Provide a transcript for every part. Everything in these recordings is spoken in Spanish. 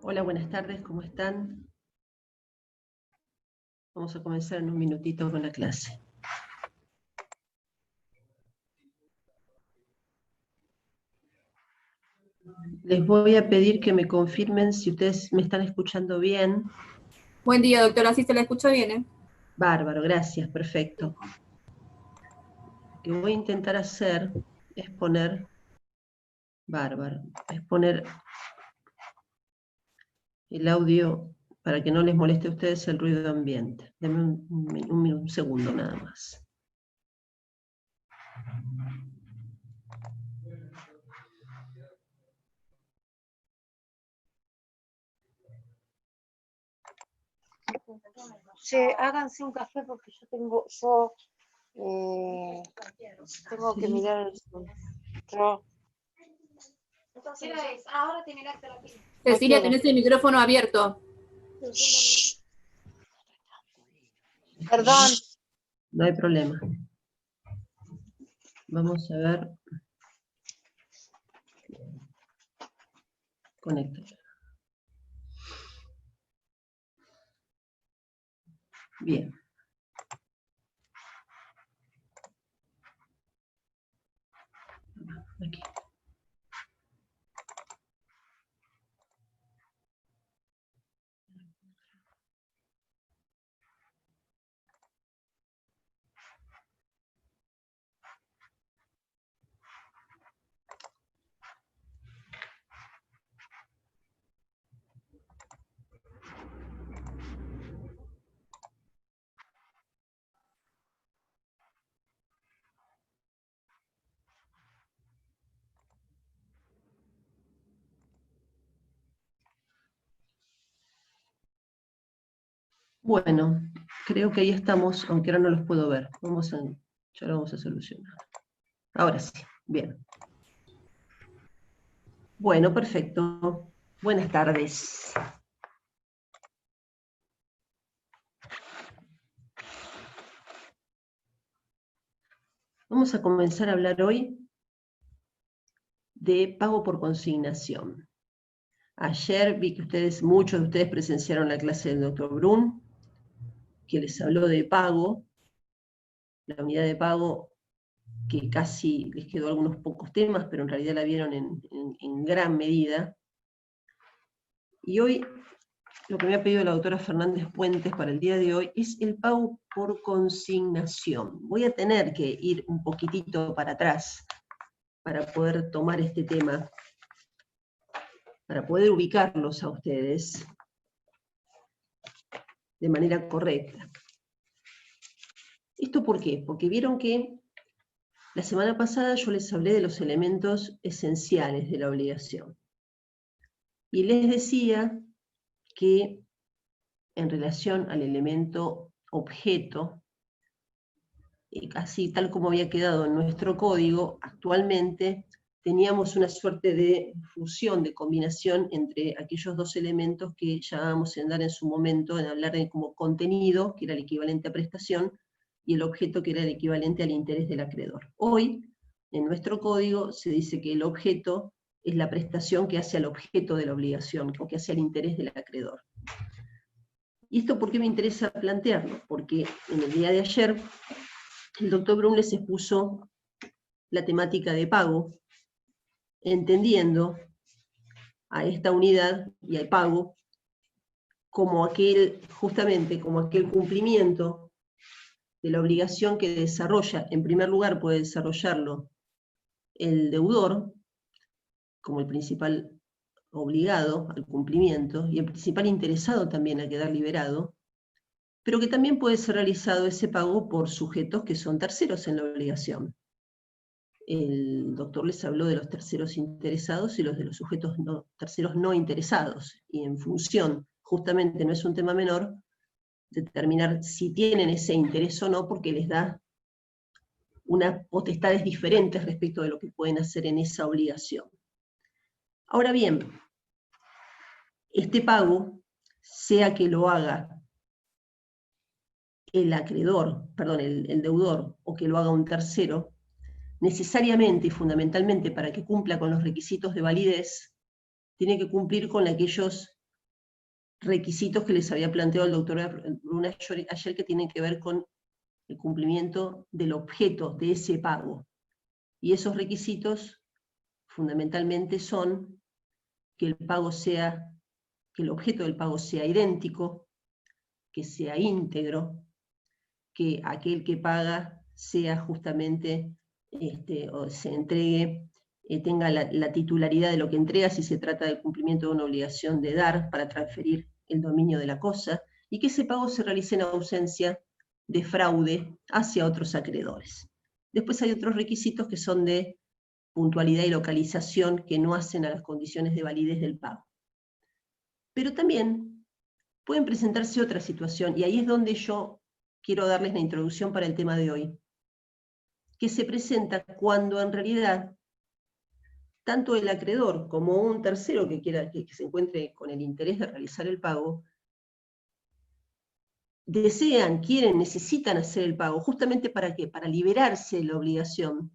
Hola, buenas tardes, ¿cómo están? Vamos a comenzar en un minutito con la clase. Les voy a pedir que me confirmen si ustedes me están escuchando bien. Buen día, doctora, sí se la escucha bien, ¿eh? Bárbaro, gracias, perfecto. Lo que voy a intentar hacer es poner, el audio para que no les moleste a ustedes el ruido de ambiente. Denme un segundo nada más. Che, háganse un café porque tengo que mirar el Zoom. Ahora Cecilia, tenés el micrófono abierto. Perdón. No hay problema. Vamos a ver. Conectar. Bien. Aquí. Bueno, creo que ahí estamos, aunque ahora no los puedo ver. Ya lo vamos a solucionar. Ahora sí, bien. Bueno, perfecto. Buenas tardes. Vamos a comenzar a hablar hoy de pago por consignación. Ayer vi que muchos de ustedes presenciaron la clase del doctor Brun, que les habló de pago, la unidad de pago, que casi les quedó algunos pocos temas, pero en realidad la vieron en gran medida. Y hoy, lo que me ha pedido la doctora Fernández Puentes para el día de hoy es el pago por consignación. Voy a tener que ir un poquitito para atrás para poder tomar este tema, para poder ubicarlos a ustedes de manera correcta. ¿Esto por qué? Porque vieron que la semana pasada yo les hablé de los elementos esenciales de la obligación. Y les decía que en relación al elemento objeto, así tal como había quedado en nuestro código, actualmente teníamos una suerte de fusión, de combinación entre aquellos dos elementos que ya vamos a andar en su momento en hablar de como contenido, que era el equivalente a prestación, y el objeto, que era el equivalente al interés del acreedor. Hoy, en nuestro código, se dice que el objeto es la prestación que hace al objeto de la obligación, o que hace al interés del acreedor. ¿Y esto por qué me interesa plantearlo? Porque en el día de ayer el doctor Brun les expuso la temática de pago, entendiendo a esta unidad y al pago como justamente como aquel cumplimiento de la obligación que desarrolla, en primer lugar puede desarrollarlo el deudor, como el principal obligado al cumplimiento, y el principal interesado también a quedar liberado, pero que también puede ser realizado ese pago por sujetos que son terceros en la obligación. El doctor les habló de los terceros interesados y los de los sujetos terceros no interesados, y en función, justamente no es un tema menor, determinar si tienen ese interés o no, porque les da unas potestades diferentes respecto de lo que pueden hacer en esa obligación. Ahora bien, este pago, sea que lo haga el acreedor, perdón, el deudor, o que lo haga un tercero, necesariamente y fundamentalmente para que cumpla con los requisitos de validez, tiene que cumplir con aquellos requisitos que les había planteado el doctor Bruna ayer, que tienen que ver con el cumplimiento del objeto de ese pago. Y esos requisitos fundamentalmente son que el objeto del pago sea idéntico, que sea íntegro, que aquel que paga sea justamente, o se entregue, tenga la titularidad de lo que entrega si se trata del cumplimiento de una obligación de dar para transferir el dominio de la cosa, y que ese pago se realice en ausencia de fraude hacia otros acreedores. Después hay otros requisitos que son de puntualidad y localización que no hacen a las condiciones de validez del pago. Pero también pueden presentarse otra situación, y ahí es donde yo quiero darles la introducción para el tema de hoy, que se presenta cuando en realidad tanto el acreedor como un tercero que se encuentre con el interés de realizar el pago, desean, quieren, necesitan hacer el pago, justamente ¿para qué? Para liberarse de la obligación,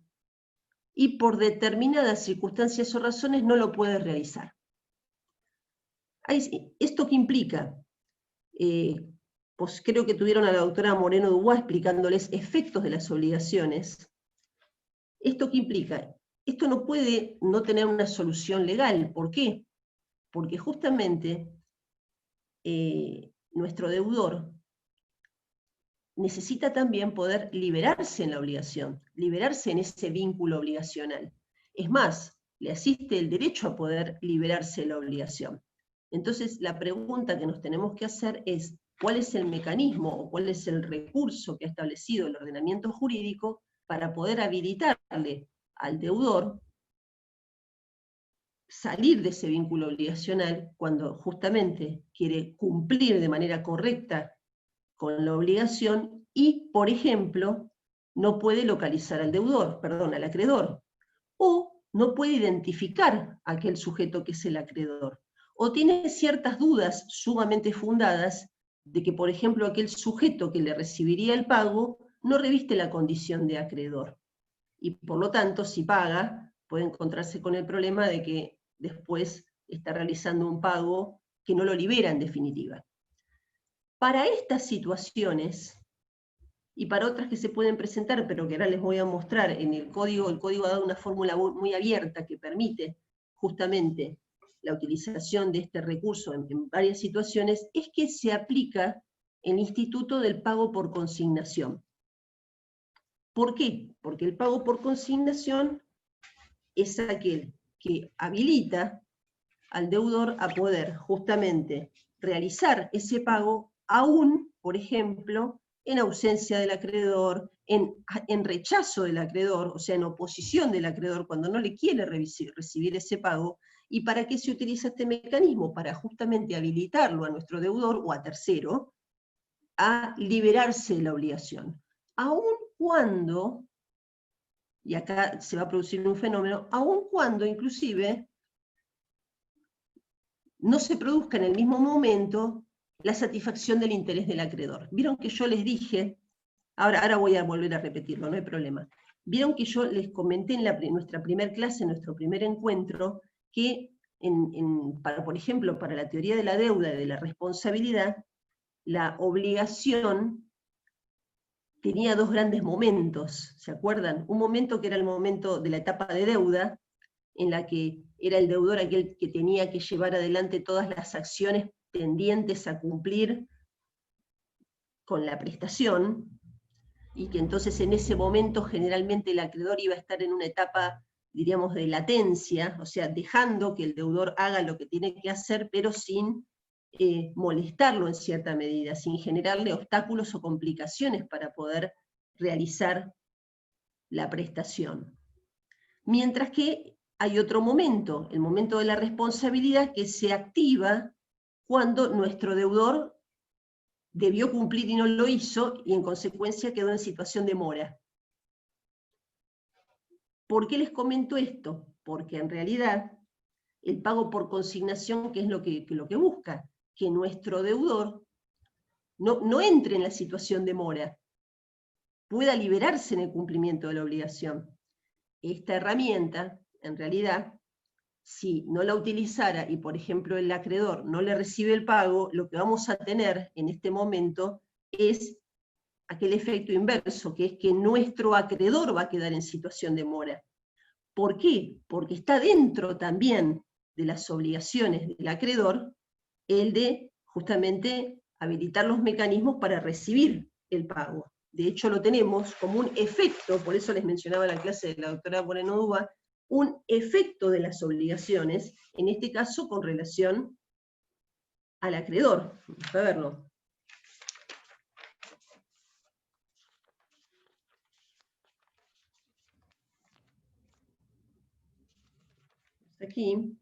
y por determinadas circunstancias o razones no lo puede realizar. ¿Esto qué implica? Pues creo que tuvieron a la doctora Moreno Dubois explicándoles efectos de las obligaciones. ¿Esto qué implica? Esto no puede no tener una solución legal. ¿Por qué? Porque justamente nuestro deudor necesita también poder liberarse en la obligación, liberarse en ese vínculo obligacional. Es más, le asiste el derecho a poder liberarse de la obligación. Entonces, la pregunta que nos tenemos que hacer es, ¿cuál es el mecanismo o cuál es el recurso que ha establecido el ordenamiento jurídico para poder habilitarle al deudor salir de ese vínculo obligacional cuando justamente quiere cumplir de manera correcta con la obligación y, por ejemplo, no puede localizar al al acreedor, o no puede identificar a aquel sujeto que es el acreedor, o tiene ciertas dudas sumamente fundadas de que, por ejemplo, aquel sujeto que le recibiría el pago no reviste la condición de acreedor, y por lo tanto, si paga, puede encontrarse con el problema de que después está realizando un pago que no lo libera en definitiva. Para estas situaciones, y para otras que se pueden presentar, pero que ahora les voy a mostrar en el código ha dado una fórmula muy abierta que permite justamente la utilización de este recurso en varias situaciones, es que se aplica el instituto del pago por consignación. ¿Por qué? Porque el pago por consignación es aquel que habilita al deudor a poder justamente realizar ese pago aún, por ejemplo, en ausencia del acreedor, en rechazo del acreedor, o sea, en oposición del acreedor cuando no le quiere recibir ese pago. ¿Y para qué se utiliza este mecanismo? Para justamente habilitarlo a nuestro deudor o a tercero a liberarse de la obligación. Aun cuando, y acá se va a producir un fenómeno, aun cuando inclusive no se produzca en el mismo momento la satisfacción del interés del acreedor. Vieron que yo les dije, ahora voy a volver a repetirlo, no hay problema. Vieron que yo les comenté en nuestra primera clase, en nuestro primer encuentro, que por ejemplo, para la teoría de la deuda y de la responsabilidad, la obligación tenía dos grandes momentos, ¿se acuerdan? Un momento que era el momento de la etapa de deuda, en la que era el deudor aquel que tenía que llevar adelante todas las acciones tendientes a cumplir con la prestación, y que entonces en ese momento generalmente el acreedor iba a estar en una etapa, diríamos, de latencia, o sea, dejando que el deudor haga lo que tiene que hacer, pero sin molestarlo en cierta medida, sin generarle obstáculos o complicaciones para poder realizar la prestación. Mientras que hay otro momento, el momento de la responsabilidad, que se activa cuando nuestro deudor debió cumplir y no lo hizo, y en consecuencia quedó en situación de mora. ¿Por qué les comento esto? Porque en realidad el pago por consignación, ¿qué es lo que busca? Que nuestro deudor no entre en la situación de mora, pueda liberarse en el cumplimiento de la obligación. Esta herramienta, en realidad, si no la utilizara y, por ejemplo, el acreedor no le recibe el pago, lo que vamos a tener en este momento es aquel efecto inverso, que es que nuestro acreedor va a quedar en situación de mora. ¿Por qué? Porque está dentro también de las obligaciones del acreedor el de justamente habilitar los mecanismos para recibir el pago. De hecho, lo tenemos como un efecto, por eso les mencionaba en la clase de la doctora Moreno Dúa, un efecto de las obligaciones, en este caso con relación al acreedor. Vamos a verlo. Aquí,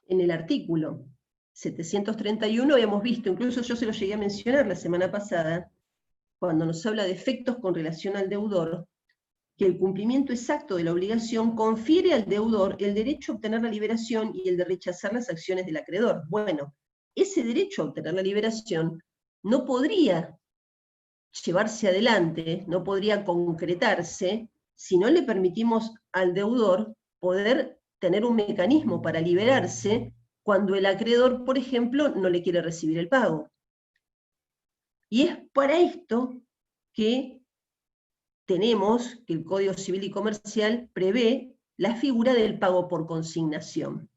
en el artículo 731 habíamos visto, incluso yo se lo llegué a mencionar la semana pasada, cuando nos habla de efectos con relación al deudor, que el cumplimiento exacto de la obligación confiere al deudor el derecho a obtener la liberación y el de rechazar las acciones del acreedor. Bueno, ese derecho a obtener la liberación no podría llevarse adelante, no podría concretarse, si no le permitimos al deudor poder tener un mecanismo para liberarse cuando el acreedor, por ejemplo, no le quiere recibir el pago. Y es para esto que tenemos que el Código Civil y Comercial prevé la figura del pago por consignación.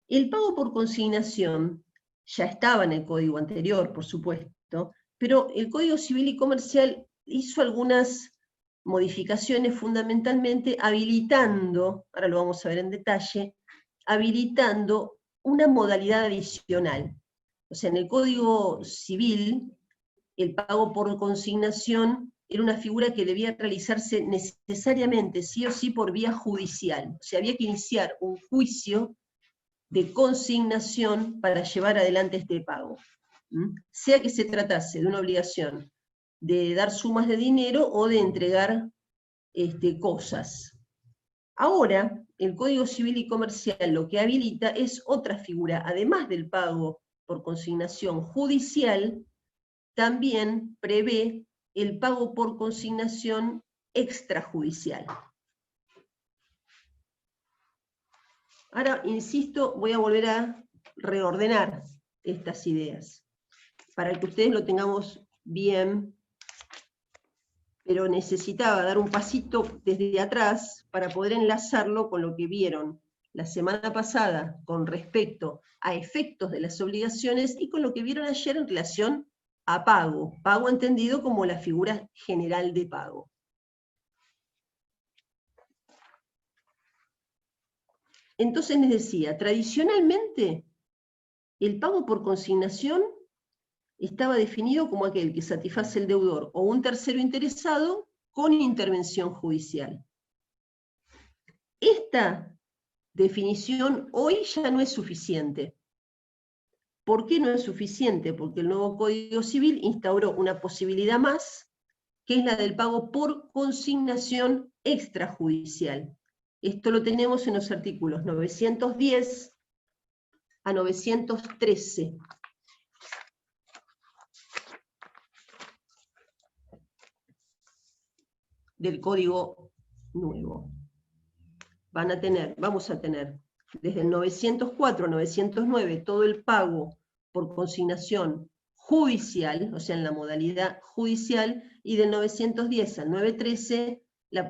El pago por consignación ya estaba en el código anterior, por supuesto, pero el Código Civil y Comercial hizo algunas modificaciones fundamentalmente habilitando, ahora lo vamos a ver en detalle, habilitando una modalidad adicional. O sea, en el Código Civil, el pago por consignación era una figura que debía realizarse necesariamente, sí o sí, por vía judicial. O sea, había que iniciar un juicio de consignación para llevar adelante este pago. Sea que se tratase de una obligación de dar sumas de dinero o de entregar cosas. Ahora, el Código Civil y Comercial lo que habilita es otra figura, además del pago por consignación judicial, también prevé el pago por consignación extrajudicial. Ahora, insisto, voy a volver a reordenar estas ideas, para que ustedes lo tengamos bien, pero necesitaba dar un pasito desde atrás para poder enlazarlo con lo que vieron la semana pasada con respecto a efectos de las obligaciones y con lo que vieron ayer en relación a pago. Pago entendido como la figura general de pago. Entonces les decía, tradicionalmente el pago por consignación estaba definido como aquel que satisface el deudor o un tercero interesado con intervención judicial. Esta definición hoy ya no es suficiente. ¿Por qué no es suficiente? Porque el nuevo Código Civil instauró una posibilidad más, que es la del pago por consignación extrajudicial. Esto lo tenemos en los artículos 910 a 913. Del Código Nuevo. Vamos a tener desde el 904 a 909 todo el pago por consignación judicial, o sea, en la modalidad judicial, y del 910 al 913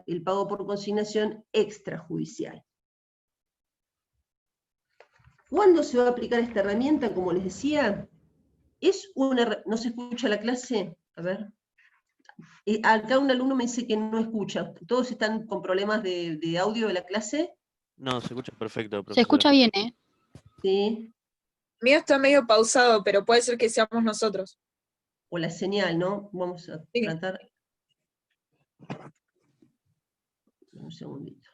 el pago por consignación extrajudicial. ¿Cuándo se va a aplicar esta herramienta? Como les decía, ¿no se escucha la clase? A ver. Acá un alumno me dice que no escucha. ¿Todos están con problemas de audio de la clase? No, se escucha perfecto, profesora. Se escucha bien, ¿eh? Sí. El mío está medio pausado, pero puede ser que seamos nosotros. O la señal, ¿no? Vamos a tratar. Un segundito.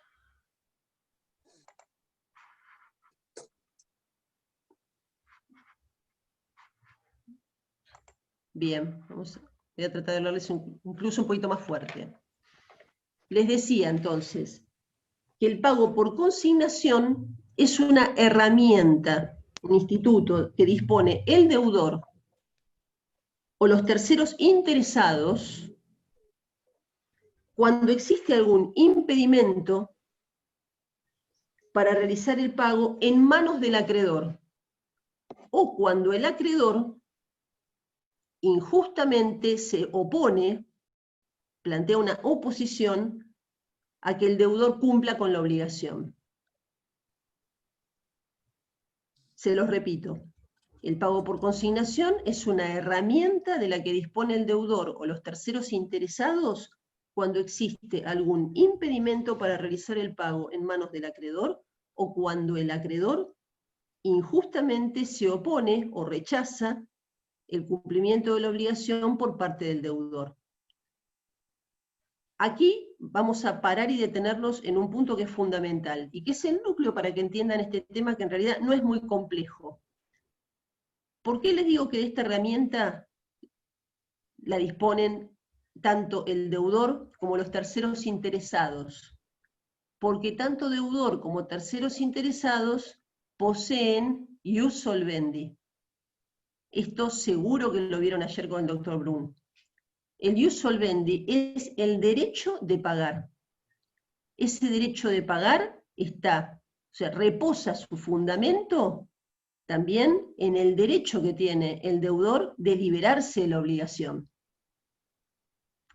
Bien, voy a tratar de hablarles incluso un poquito más fuerte. Les decía entonces que el pago por consignación es una herramienta, un instituto que dispone el deudor o los terceros interesados cuando existe algún impedimento para realizar el pago en manos del acreedor, o cuando el acreedor injustamente se opone, plantea una oposición a que el deudor cumpla con la obligación. Se los repito, el pago por consignación es una herramienta de la que dispone el deudor o los terceros interesados cuando existe algún impedimento para realizar el pago en manos del acreedor o cuando el acreedor injustamente se opone o rechaza el cumplimiento de la obligación por parte del deudor. Aquí vamos a parar y detenernos en un punto que es fundamental, y que es el núcleo para que entiendan este tema, que en realidad no es muy complejo. ¿Por qué les digo que de esta herramienta la disponen tanto el deudor como los terceros interesados? Porque tanto deudor como terceros interesados poseen ius solvendi. Esto seguro que lo vieron ayer con el doctor Brun. El ius solvendi es el derecho de pagar. Ese derecho de pagar reposa su fundamento también en el derecho que tiene el deudor de liberarse de la obligación,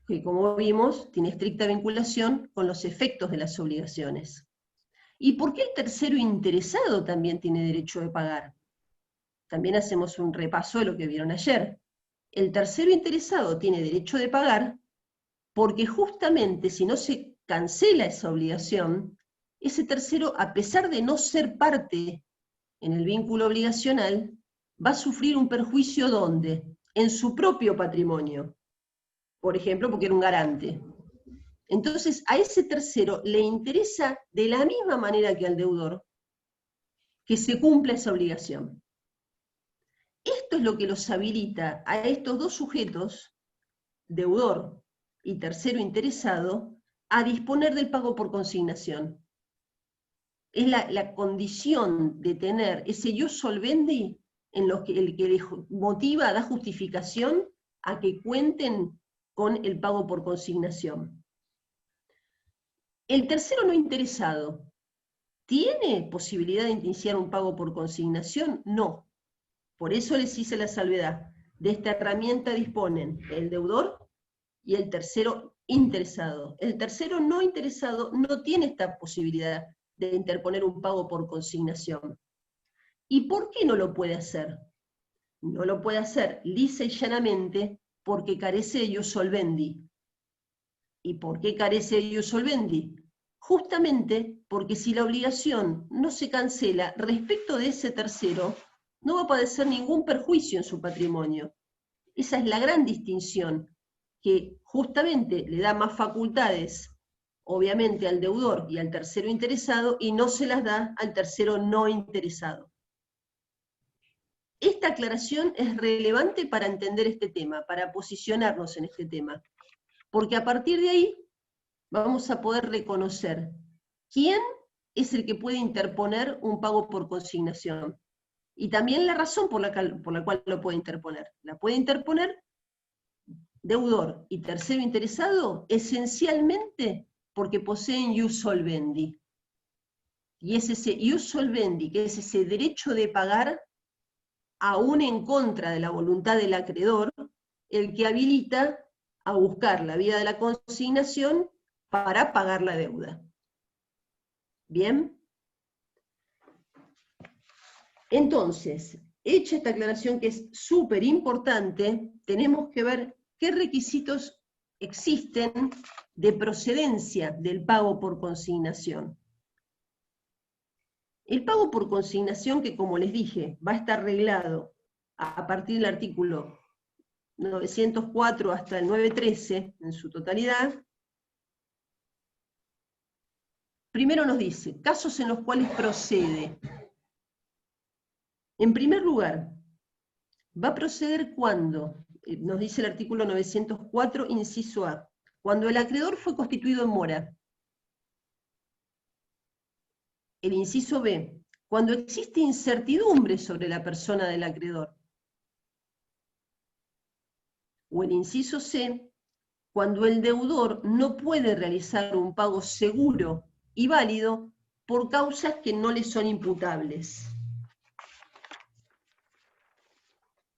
que como vimos tiene estricta vinculación con los efectos de las obligaciones. ¿Y por qué el tercero interesado también tiene derecho de pagar? También hacemos un repaso de lo que vieron ayer. El tercero interesado tiene derecho de pagar porque justamente si no se cancela esa obligación, ese tercero, a pesar de no ser parte en el vínculo obligacional, va a sufrir un perjuicio ¿dónde? En su propio patrimonio. Por ejemplo, porque era un garante. Entonces, a ese tercero le interesa de la misma manera que al deudor que se cumpla esa obligación. Esto es lo que los habilita a estos dos sujetos, deudor y tercero interesado, a disponer del pago por consignación. Es la condición de tener ese ius solvendi en lo que el que les motiva, da justificación a que cuenten con el pago por consignación. El tercero no interesado, ¿tiene posibilidad de iniciar un pago por consignación? No. Por eso les hice la salvedad. De esta herramienta disponen el deudor y el tercero interesado. El tercero no interesado no tiene esta posibilidad de interponer un pago por consignación. ¿Y por qué no lo puede hacer? No lo puede hacer lisa y llanamente porque carece de ius solvendi. ¿Y por qué carece de ius solvendi? Justamente porque si la obligación no se cancela respecto de ese tercero, no va a padecer ningún perjuicio en su patrimonio. Esa es la gran distinción, que justamente le da más facultades, obviamente, al deudor y al tercero interesado, y no se las da al tercero no interesado. Esta aclaración es relevante para entender este tema, para posicionarnos en este tema, porque a partir de ahí vamos a poder reconocer quién es el que puede interponer un pago por consignación. Y también la razón por la cual lo puede interponer. La puede interponer deudor y tercero interesado esencialmente porque poseen ius solvendi. Y es ese ius solvendi, que es ese derecho de pagar, aún en contra de la voluntad del acreedor, el que habilita a buscar la vía de la consignación para pagar la deuda. ¿Bien? Entonces, hecha esta aclaración que es súper importante, tenemos que ver qué requisitos existen de procedencia del pago por consignación. El pago por consignación, que como les dije, va a estar reglado a partir del artículo 904 hasta el 913 en su totalidad. Primero nos dice, casos en los cuales procede. En primer lugar, va a proceder cuando, nos dice el artículo 904, inciso A, cuando el acreedor fue constituido en mora. El inciso B, cuando existe incertidumbre sobre la persona del acreedor. O el inciso C, cuando el deudor no puede realizar un pago seguro y válido por causas que no le son imputables.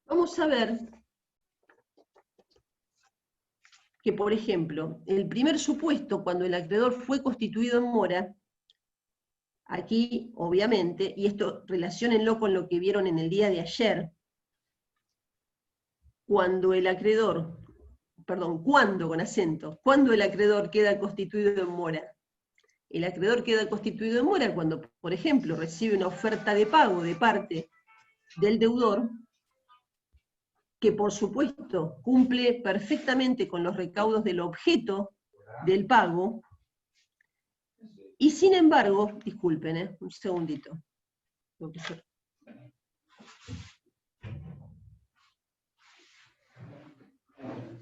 Vamos a ver que, por ejemplo, el primer supuesto, cuando el acreedor fue constituido en mora, aquí, obviamente, y esto relaciónenlo con lo que vieron en el día de ayer, cuando el acreedor, perdón, cuando el acreedor queda constituido en mora. El acreedor queda constituido en mora cuando, por ejemplo, recibe una oferta de pago de parte del deudor, que por supuesto cumple perfectamente con los recaudos del objeto del pago, y sin embargo, disculpen, un segundito.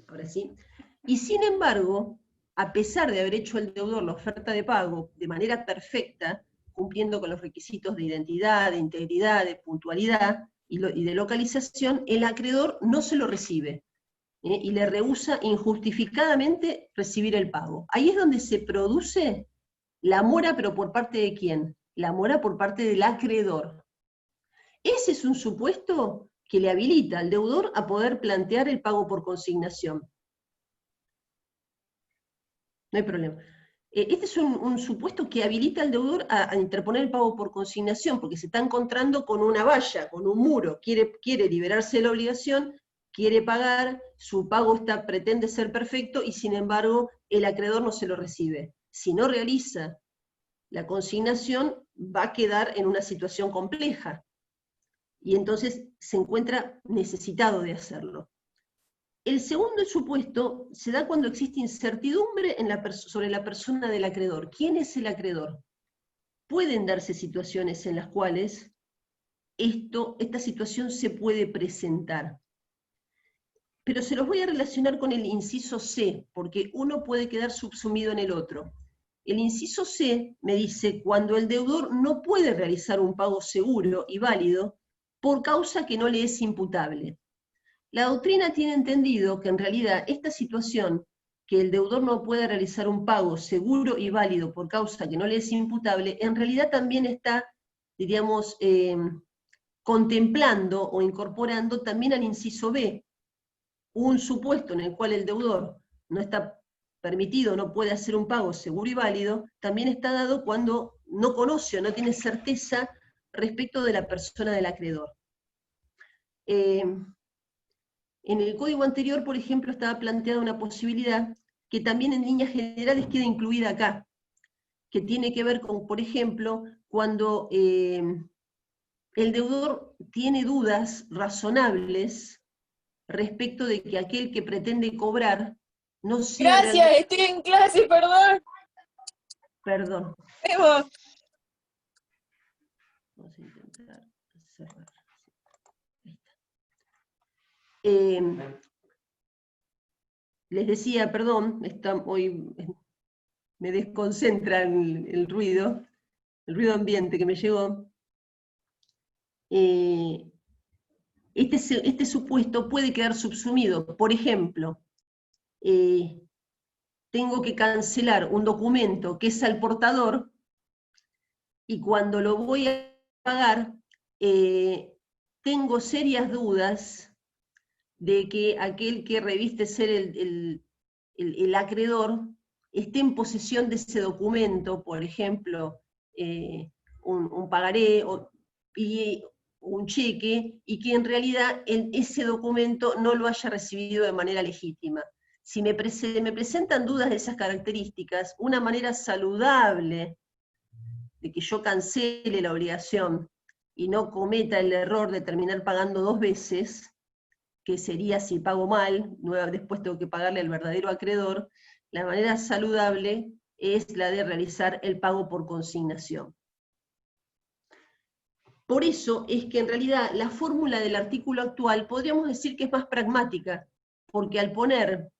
Ahora sí. Y sin embargo, a pesar de haber hecho el deudor la oferta de pago de manera perfecta, cumpliendo con los requisitos de identidad, de integridad, de puntualidad y de localización, el acreedor no se lo recibe, y le rehúsa injustificadamente recibir el pago. Ahí es donde se produce la mora, pero ¿por parte de quién? La mora por parte del acreedor. Ese es un supuesto que le habilita al deudor a poder plantear el pago por consignación. No hay problema. Este es un supuesto que habilita al deudor a interponer el pago por consignación, porque se está encontrando con una valla, con un muro, quiere liberarse de la obligación, quiere pagar, su pago pretende ser perfecto, y sin embargo el acreedor no se lo recibe. Si no realiza la consignación, va a quedar en una situación compleja, y entonces se encuentra necesitado de hacerlo. El segundo supuesto se da cuando existe incertidumbre sobre la persona del acreedor. ¿Quién es el acreedor? Pueden darse situaciones en las cuales esta situación se puede presentar. Pero se los voy a relacionar con el inciso C, porque uno puede quedar subsumido en el otro. El inciso C me dice cuando el deudor no puede realizar un pago seguro y válido por causa que no le es imputable. La doctrina tiene entendido que en realidad esta situación, que el deudor no puede realizar un pago seguro y válido por causa que no le es imputable, en realidad también está, diríamos, contemplando o incorporando también al inciso B, un supuesto en el cual el deudor no está permitido, no puede hacer un pago seguro y válido, también está dado cuando no conoce o no tiene certeza respecto de la persona del acreedor. En el código anterior, por ejemplo, estaba planteada una posibilidad que también en líneas generales queda incluida acá, que tiene que ver con, por ejemplo, cuando el deudor tiene dudas razonables respecto de que aquel que pretende cobrar no sea... Gracias, estoy en clase, perdón. Perdón. Vamos a intentar cerrar. Les decía, perdón, hoy me desconcentra el ruido ambiente que me llegó. Este supuesto puede quedar subsumido. Por ejemplo, tengo que cancelar un documento que es al portador, y cuando lo voy a pagar, tengo serias dudas de que aquel que reviste ser el acreedor esté en posesión de ese documento, por ejemplo, un pagaré y un cheque, y que en realidad ese documento no lo haya recibido de manera legítima. Si me presentan dudas de esas características, una manera saludable de que yo cancele la obligación y no cometa el error de terminar pagando 2 veces, que sería si pago mal, después tengo que pagarle al verdadero acreedor, la manera saludable es la de realizar el pago por consignación. Por eso es que en realidad la fórmula del artículo actual podríamos decir que es más pragmática, porque al poner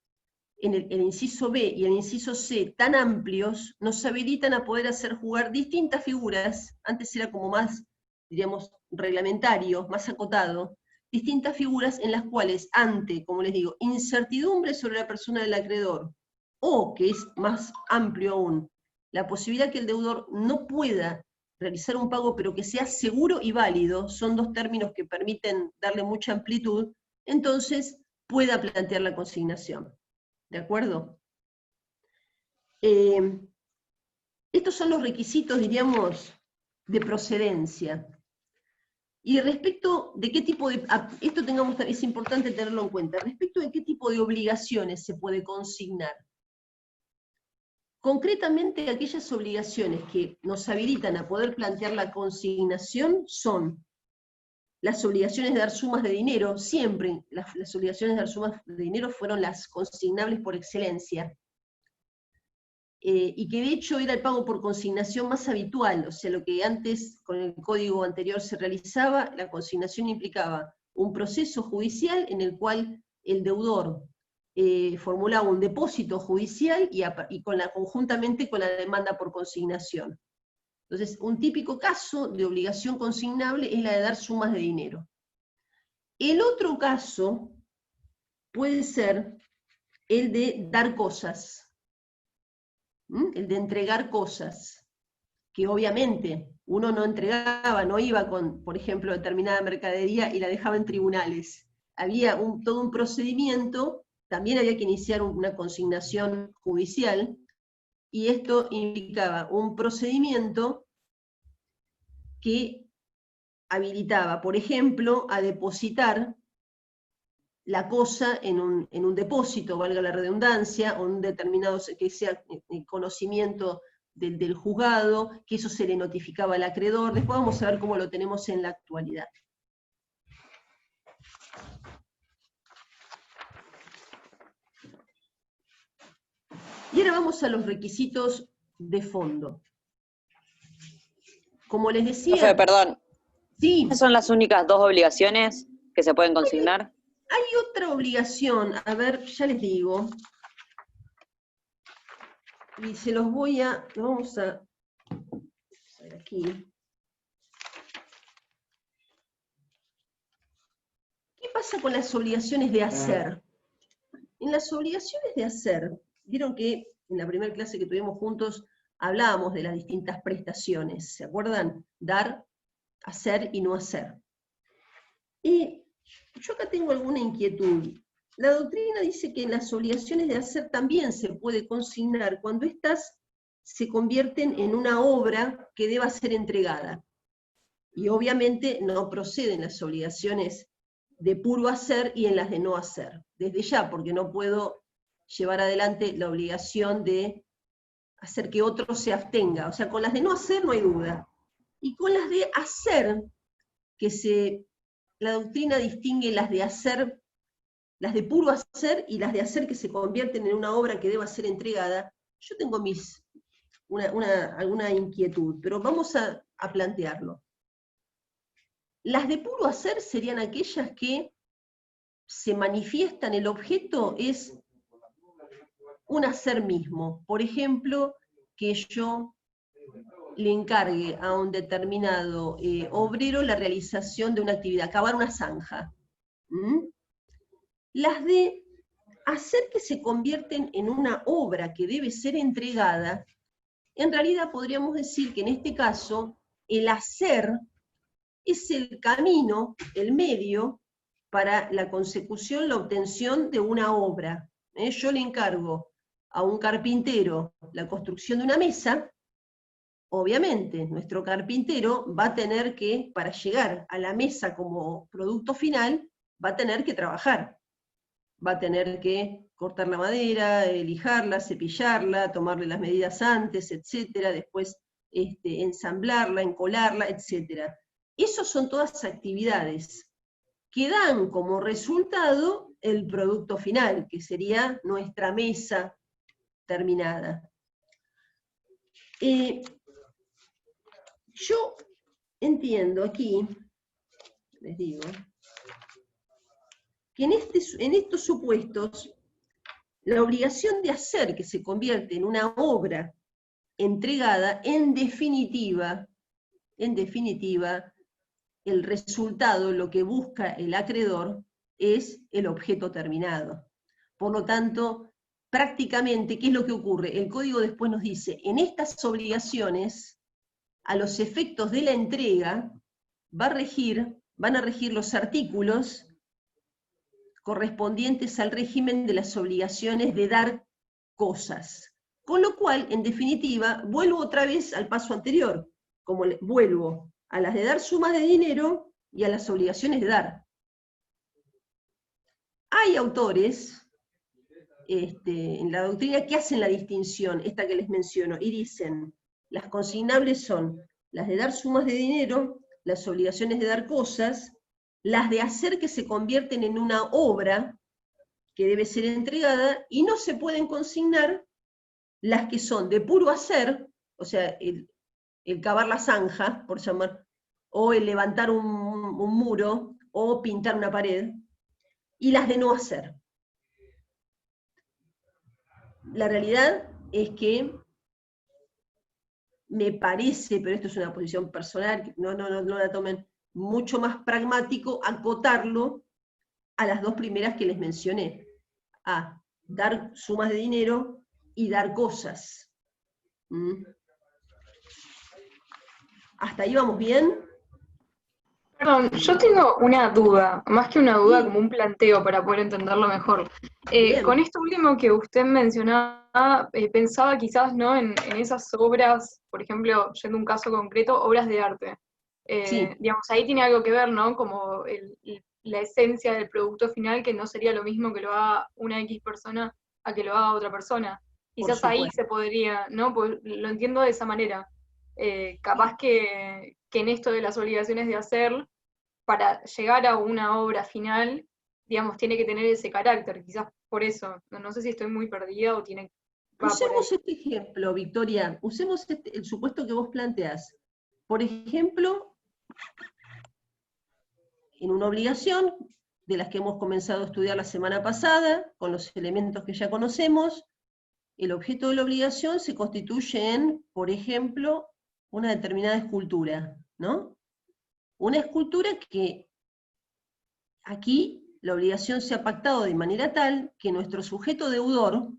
en el inciso B y el inciso C tan amplios, nos habilitan a poder hacer jugar distintas figuras. Antes era como más, diríamos, reglamentario, más acotado, distintas figuras en las cuales ante, como les digo, incertidumbre sobre la persona del acreedor, o, que es más amplio aún, la posibilidad que el deudor no pueda realizar un pago, pero que sea seguro y válido, son dos términos que permiten darle mucha amplitud, entonces pueda plantear la consignación. ¿De acuerdo? Estos son los requisitos, diríamos, de procedencia. Y respecto de qué tipo de... Esto es importante tenerlo en cuenta. Respecto de qué tipo de obligaciones se puede consignar. Concretamente, aquellas obligaciones que nos habilitan a poder plantear la consignación son las obligaciones de dar sumas de dinero. Siempre las obligaciones de dar sumas de dinero fueron las consignables por excelencia. Y que de hecho era el pago por consignación más habitual, o sea, lo que antes con el código anterior se realizaba, la consignación implicaba un proceso judicial en el cual el deudor formulaba un depósito judicial y conjuntamente con la demanda por consignación. Entonces, un típico caso de obligación consignable es la de dar sumas de dinero. El otro caso puede ser el de dar cosas. El de entregar cosas, que obviamente uno no entregaba, no iba con, por ejemplo, determinada mercadería y la dejaba en tribunales. Había todo un procedimiento, también había que iniciar una consignación judicial, y esto implicaba un procedimiento que habilitaba, por ejemplo, a depositar la cosa en un depósito, valga la redundancia, o un determinado, que sea el conocimiento del juzgado, que eso se le notificaba al acreedor. Después vamos a ver cómo lo tenemos en la actualidad. Y ahora vamos a los requisitos de fondo. Como les decía... Profe, perdón. Sí. ¿Esas son las únicas dos obligaciones que se pueden consignar? Hay otra obligación, a ver, ya les digo, y se los voy a, vamos a ver aquí. ¿Qué pasa con las obligaciones de hacer? En las obligaciones de hacer, vieron que en la primera clase que tuvimos juntos hablábamos de las distintas prestaciones, ¿se acuerdan? Dar, hacer y no hacer. Y yo acá tengo alguna inquietud. La doctrina dice que en las obligaciones de hacer también se puede consignar cuando éstas se convierten en una obra que deba ser entregada. Y obviamente no proceden las obligaciones de puro hacer y en las de no hacer. Desde ya, porque no puedo llevar adelante la obligación de hacer que otro se abstenga. O sea, con las de no hacer no hay duda. Y con las de hacer, la doctrina distingue las de hacer, las de puro hacer y las de hacer que se convierten en una obra que deba ser entregada. Yo tengo alguna inquietud, pero vamos a plantearlo. Las de puro hacer serían aquellas que se manifiestan, el objeto es un hacer mismo. Por ejemplo, que yo le encargue a un determinado obrero la realización de una actividad, cavar una zanja. Las de hacer que se convierten en una obra que debe ser entregada, en realidad podríamos decir que en este caso, el hacer es el camino, el medio, para la consecución, la obtención de una obra. Yo le encargo a un carpintero la construcción de una mesa. Obviamente, nuestro carpintero va a tener que, para llegar a la mesa como producto final, va a tener que trabajar. Va a tener que cortar la madera, lijarla, cepillarla, tomarle las medidas antes, etcétera, después ensamblarla, encolarla, etcétera. Esas son todas actividades que dan como resultado el producto final, que sería nuestra mesa terminada. Yo entiendo aquí, les digo, que en estos supuestos, la obligación de hacer que se convierte en una obra entregada, en definitiva, el resultado, lo que busca el acreedor, es el objeto terminado. Por lo tanto, prácticamente, ¿qué es lo que ocurre? El código después nos dice, en estas obligaciones, a los efectos de la entrega, van a regir los artículos correspondientes al régimen de las obligaciones de dar cosas. Con lo cual, en definitiva, vuelvo otra vez al paso anterior, vuelvo a las de dar sumas de dinero y a las obligaciones de dar. Hay autores en la doctrina que hacen la distinción, esta que les menciono, y dicen, las consignables son las de dar sumas de dinero, las obligaciones de dar cosas, las de hacer que se convierten en una obra que debe ser entregada, y no se pueden consignar las que son de puro hacer, o sea, el cavar la zanja, por llamar, o el levantar un muro, o pintar una pared, y las de no hacer. La realidad es que me parece, pero esto es una posición personal, no la tomen, mucho más pragmático acotarlo a las dos primeras que les mencioné, a dar sumas de dinero y dar cosas. ¿Hasta ahí vamos bien? Perdón, yo tengo una duda, más que una duda, como un planteo para poder entenderlo mejor. Con esto último que usted mencionaba, pensaba quizás, ¿no?, en esas obras, por ejemplo, yendo a un caso concreto, obras de arte. Sí. Digamos, ahí tiene algo que ver, ¿no?, como la esencia del producto final, que no sería lo mismo que lo haga una X persona a que lo haga otra persona. Quizás ahí se podría, ¿no?, pues lo entiendo de esa manera. Capaz que en esto de las obligaciones de hacer, para llegar a una obra final, digamos, tiene que tener ese carácter, quizás por eso. No sé si estoy muy perdida o tiene... Usemos este ejemplo, Victoria, usemos el supuesto que vos planteás. Por ejemplo, en una obligación, de las que hemos comenzado a estudiar la semana pasada, con los elementos que ya conocemos, el objeto de la obligación se constituye en, por ejemplo, una determinada escultura, ¿no? Una escultura que aquí la obligación se ha pactado de manera tal que nuestro sujeto deudor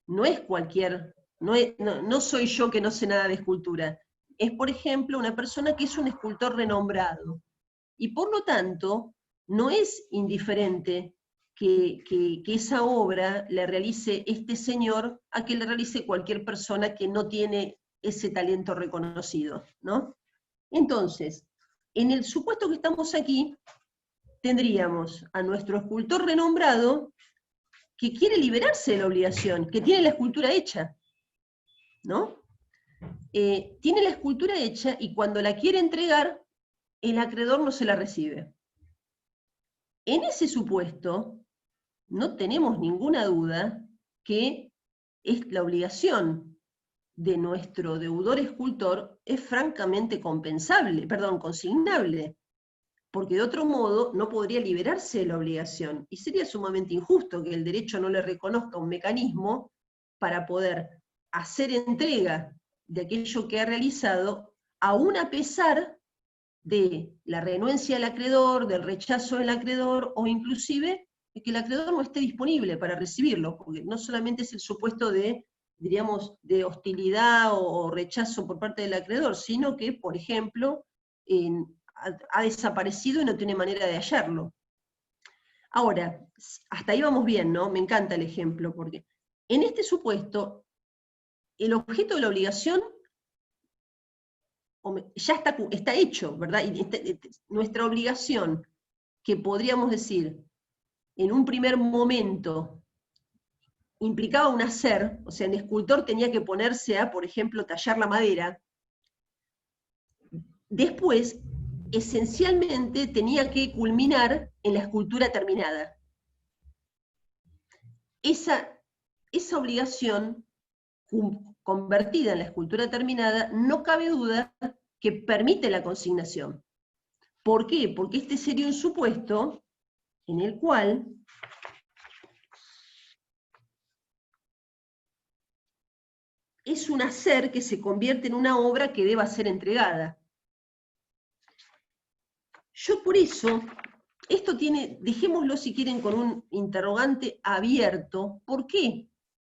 no es cualquier, no soy yo que no sé nada de escultura, es por ejemplo una persona que es un escultor renombrado, y por lo tanto no es indiferente que esa obra la realice este señor a que la realice cualquier persona que no tiene ese talento reconocido, ¿no? Entonces, en el supuesto que estamos aquí, tendríamos a nuestro escultor renombrado que quiere liberarse de la obligación, que tiene la escultura hecha, ¿no? Tiene la escultura hecha y cuando la quiere entregar, el acreedor no se la recibe. En ese supuesto, no tenemos ninguna duda que es la obligación de nuestro deudor escultor es francamente consignable, porque de otro modo no podría liberarse de la obligación, y sería sumamente injusto que el derecho no le reconozca un mecanismo para poder hacer entrega de aquello que ha realizado, aún a pesar de la renuencia del acreedor, del rechazo del acreedor, o inclusive de que el acreedor no esté disponible para recibirlo, porque no solamente es el supuesto de, diríamos, de hostilidad o rechazo por parte del acreedor, sino que, por ejemplo, ha desaparecido y no tiene manera de hallarlo. Ahora, hasta ahí vamos bien, ¿no? Me encanta el ejemplo, porque en este supuesto, el objeto de la obligación ya está hecho, ¿verdad? Y nuestra obligación, que podríamos decir, en un primer momento, implicaba un hacer, o sea, el escultor tenía que ponerse a, por ejemplo, tallar la madera, después, esencialmente, tenía que culminar en la escultura terminada. Esa obligación, convertida en la escultura terminada, no cabe duda que permite la consignación. ¿Por qué? Porque este sería un supuesto en el cual es un hacer que se convierte en una obra que deba ser entregada. Yo por eso, esto tiene, dejémoslo si quieren con un interrogante abierto. ¿Por qué?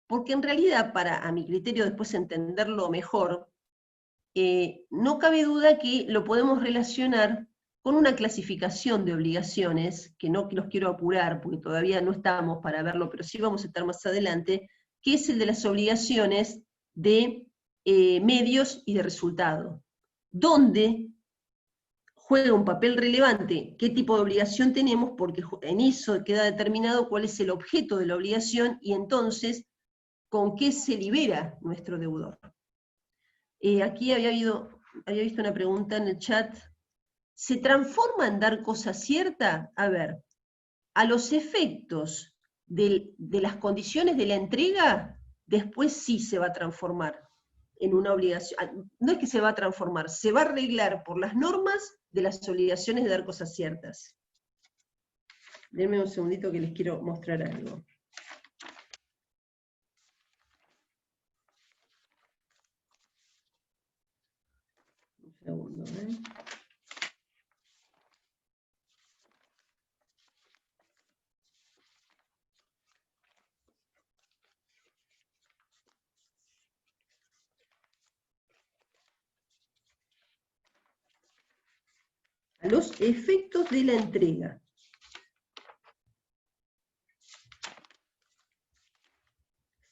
Porque en realidad, a mi criterio después entenderlo mejor, no cabe duda que lo podemos relacionar con una clasificación de obligaciones, que no los quiero apurar, porque todavía no estamos para verlo, pero sí vamos a estar más adelante, que es el de las obligaciones de medios y de resultado, donde juega un papel relevante qué tipo de obligación tenemos, porque en eso queda determinado cuál es el objeto de la obligación, y entonces con qué se libera nuestro deudor. Aquí había visto una pregunta en el chat. ¿Se transforma en dar cosa cierta? A ver, a los efectos de las condiciones de la entrega, después sí se va a transformar en una obligación. No es que se va a transformar, se va a arreglar por las normas de las obligaciones de dar cosas ciertas. Denme un segundito que les quiero mostrar algo. Un segundo, A los efectos de la entrega.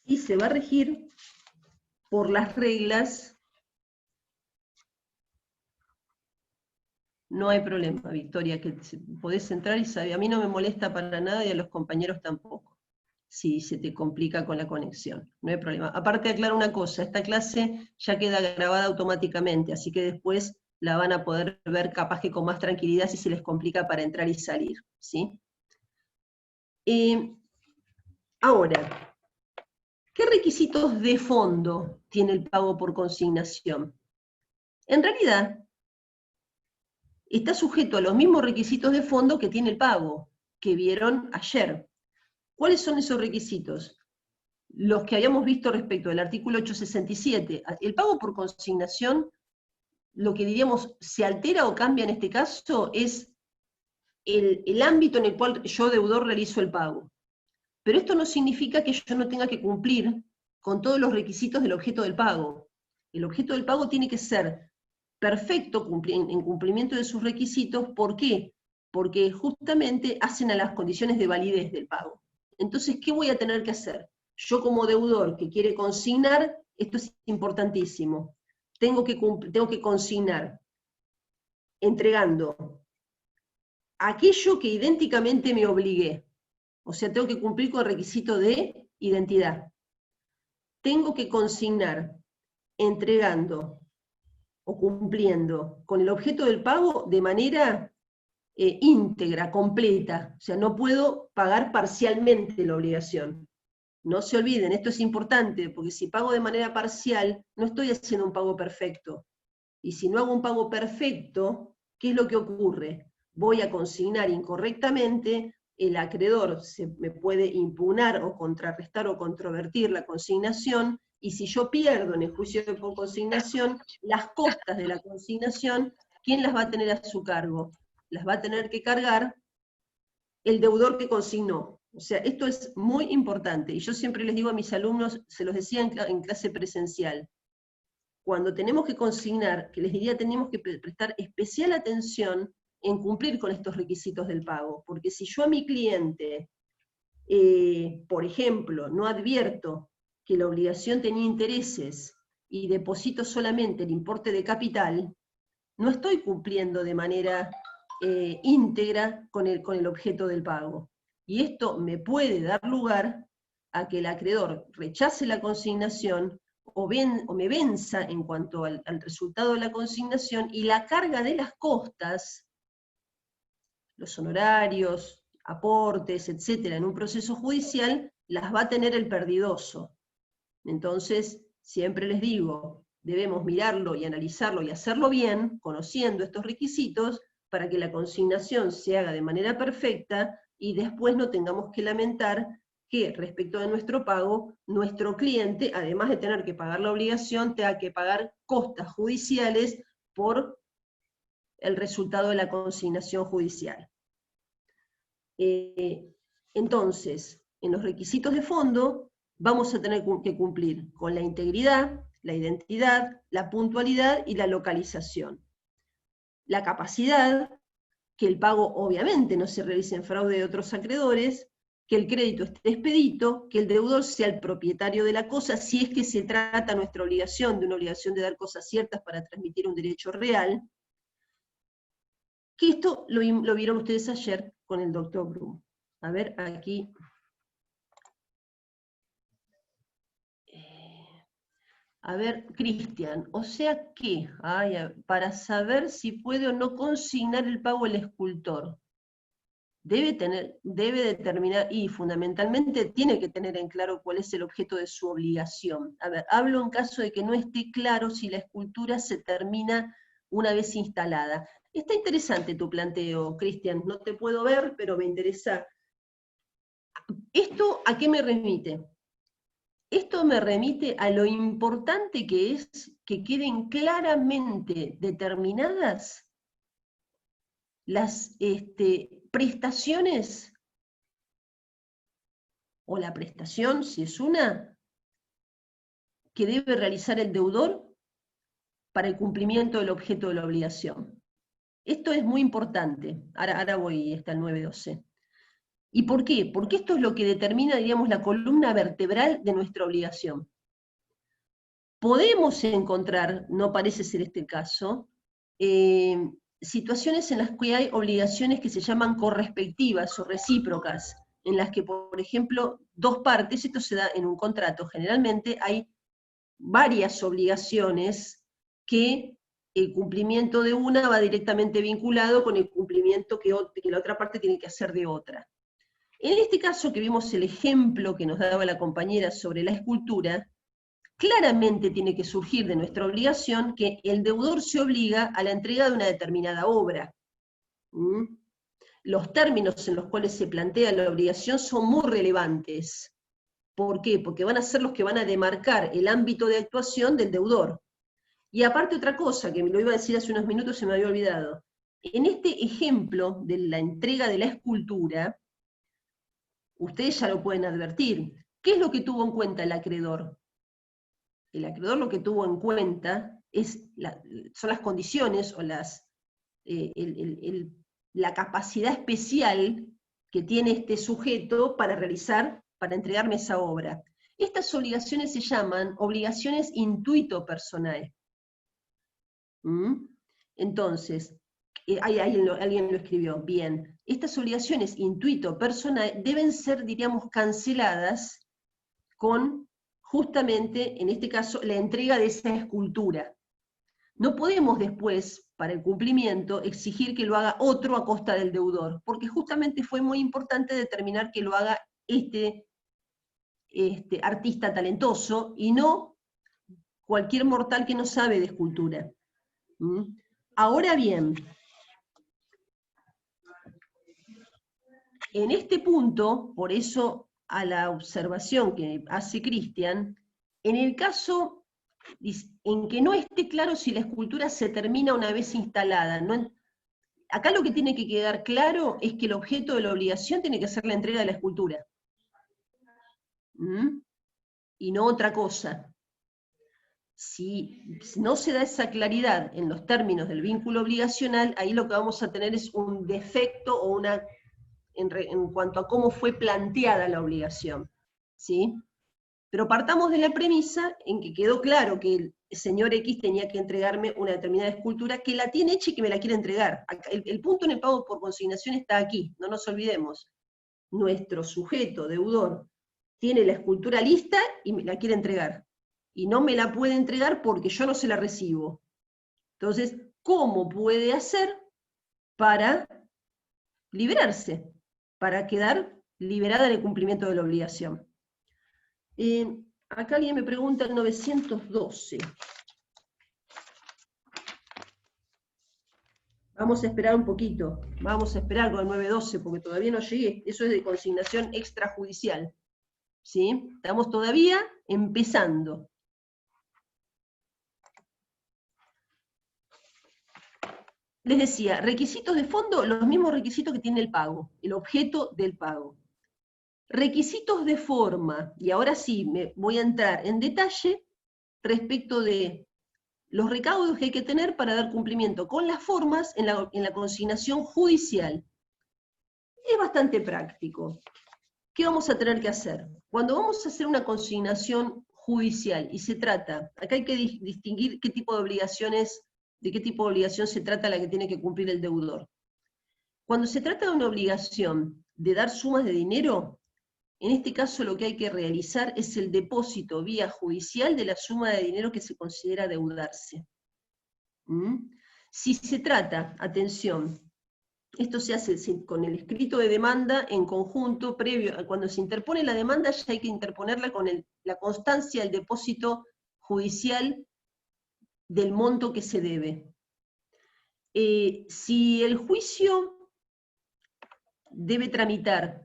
Y se va a regir por las reglas. No hay problema, Victoria, que podés entrar y saber. A mí no me molesta para nada y a los compañeros tampoco, si se te complica con la conexión. No hay problema. Aparte, aclaro una cosa, esta clase ya queda grabada automáticamente, así que después la van a poder ver capaz que con más tranquilidad si se les complica para entrar y salir, ¿sí? Ahora, ¿qué requisitos de fondo tiene el pago por consignación? En realidad, está sujeto a los mismos requisitos de fondo que tiene el pago, que vieron ayer. ¿Cuáles son esos requisitos? Los que habíamos visto respecto del artículo 867. El pago por consignación, lo que diríamos, se altera o cambia en este caso, es el ámbito en el cual yo, deudor, realizo el pago. Pero esto no significa que yo no tenga que cumplir con todos los requisitos del objeto del pago. El objeto del pago tiene que ser perfecto en cumplimiento de sus requisitos. ¿Por qué? Porque justamente hacen a las condiciones de validez del pago. Entonces, ¿qué voy a tener que hacer? Yo como deudor que quiere consignar, esto es importantísimo, tengo que consignar entregando aquello que idénticamente me obligué. O sea, tengo que cumplir con el requisito de identidad. Tengo que consignar entregando o cumpliendo con el objeto del pago de manera íntegra, completa. O sea, no puedo pagar parcialmente la obligación. No se olviden, esto es importante, porque si pago de manera parcial, no estoy haciendo un pago perfecto. Y si no hago un pago perfecto, ¿qué es lo que ocurre? Voy a consignar incorrectamente, el acreedor me puede impugnar o contrarrestar o controvertir la consignación, y si yo pierdo en el juicio por consignación, las costas de la consignación, ¿quién las va a tener a su cargo? Las va a tener que cargar el deudor que consignó. O sea, esto es muy importante, y yo siempre les digo a mis alumnos, se los decía en clase presencial, cuando tenemos que consignar, que les diría tenemos que prestar especial atención en cumplir con estos requisitos del pago, porque si yo a mi cliente, por ejemplo, no advierto que la obligación tenía intereses y deposito solamente el importe de capital, no estoy cumpliendo de manera íntegra con el objeto del pago. Y esto me puede dar lugar a que el acreedor rechace la consignación o me venza en cuanto al resultado de la consignación, y la carga de las costas, los honorarios, aportes, etcétera, en un proceso judicial, las va a tener el perdidoso. Entonces, siempre les digo, debemos mirarlo y analizarlo y hacerlo bien, conociendo estos requisitos, para que la consignación se haga de manera perfecta, y después no tengamos que lamentar que respecto de nuestro pago, nuestro cliente, además de tener que pagar la obligación, tenga que pagar costas judiciales por el resultado de la consignación judicial. Entonces, en los requisitos de fondo vamos a tener que cumplir con la integridad, la identidad, la puntualidad y la localización. La capacidad, que el pago obviamente no se realice en fraude de otros acreedores, que el crédito esté expedito, que el deudor sea el propietario de la cosa, si es que se trata nuestra obligación, de una obligación de dar cosas ciertas para transmitir un derecho real, que esto lo vieron ustedes ayer con el doctor Brum. A ver, aquí. A ver, Cristian, o sea que, para saber si puede o no consignar el pago el escultor, debe determinar, y fundamentalmente tiene que tener en claro cuál es el objeto de su obligación. A ver, hablo en caso de que no esté claro si la escultura se termina una vez instalada. Está interesante tu planteo, Cristian, no te puedo ver, pero me interesa. ¿Esto a qué me remite? Esto me remite a lo importante que es que queden claramente determinadas las prestaciones, o la prestación, si es una, que debe realizar el deudor para el cumplimiento del objeto de la obligación. Esto es muy importante. Ahora voy hasta el 9.12. ¿Y por qué? Porque esto es lo que determina, diríamos, la columna vertebral de nuestra obligación. Podemos encontrar, no parece ser este el caso, situaciones en las que hay obligaciones que se llaman correspectivas o recíprocas, en las que, por ejemplo, dos partes, esto se da en un contrato, generalmente hay varias obligaciones que el cumplimiento de una va directamente vinculado con el cumplimiento que la otra parte tiene que hacer de otra. En este caso que vimos el ejemplo que nos daba la compañera sobre la escultura, claramente tiene que surgir de nuestra obligación que el deudor se obliga a la entrega de una determinada obra. Los términos en los cuales se plantea la obligación son muy relevantes. ¿Por qué? Porque van a ser los que van a demarcar el ámbito de actuación del deudor. Y aparte otra cosa, que me lo iba a decir hace unos minutos, se me había olvidado. En este ejemplo de la entrega de la escultura, ustedes ya lo pueden advertir. ¿Qué es lo que tuvo en cuenta el acreedor? El acreedor lo que tuvo en cuenta son las condiciones o la capacidad especial que tiene este sujeto para entregarme esa obra. Estas obligaciones se llaman obligaciones intuito personal. Entonces, alguien lo escribió, bien. Estas obligaciones intuito personal deben ser, diríamos, canceladas con, justamente, en este caso, la entrega de esa escultura. No podemos después, para el cumplimiento, exigir que lo haga otro a costa del deudor, porque justamente fue muy importante determinar que lo haga este artista talentoso, y no cualquier mortal que no sabe de escultura. Ahora bien, en este punto, por eso a la observación que hace Cristian, en el caso en que no esté claro si la escultura se termina una vez instalada, acá lo que tiene que quedar claro es que el objeto de la obligación tiene que ser la entrega de la escultura. Y no otra cosa. Si no se da esa claridad en los términos del vínculo obligacional, ahí lo que vamos a tener es un defecto o en cuanto a cómo fue planteada la obligación. ¿Sí? Pero partamos de la premisa en que quedó claro que el señor X tenía que entregarme una determinada escultura, que la tiene hecha y que me la quiere entregar. El punto en el pago por consignación está aquí, no nos olvidemos. Nuestro sujeto, deudor, tiene la escultura lista y me la quiere entregar. Y no me la puede entregar porque yo no se la recibo. Entonces, ¿cómo puede hacer para liberarse? Para quedar liberada del cumplimiento de la obligación. Acá alguien me pregunta el 912. Vamos a esperar un poquito. Vamos a esperar con el 912 porque todavía no llegué. Eso es de consignación extrajudicial. ¿Sí? Estamos todavía empezando. Les decía, requisitos de fondo, los mismos requisitos que tiene el pago, el objeto del pago. Requisitos de forma, y ahora sí me voy a entrar en detalle respecto de los recaudos que hay que tener para dar cumplimiento con las formas en la consignación judicial. Es bastante práctico. ¿Qué vamos a tener que hacer? Cuando vamos a hacer una consignación judicial y se trata, acá hay que distinguir qué tipo de obligaciones, de qué tipo de obligación se trata la que tiene que cumplir el deudor. Cuando se trata de una obligación de dar sumas de dinero, en este caso lo que hay que realizar es el depósito vía judicial de la suma de dinero que se considera deudarse. Si se trata, atención, esto se hace con el escrito de demanda en conjunto, previo, cuando se interpone la demanda ya hay que interponerla con la constancia del depósito judicial del monto que se debe. Si el juicio debe tramitar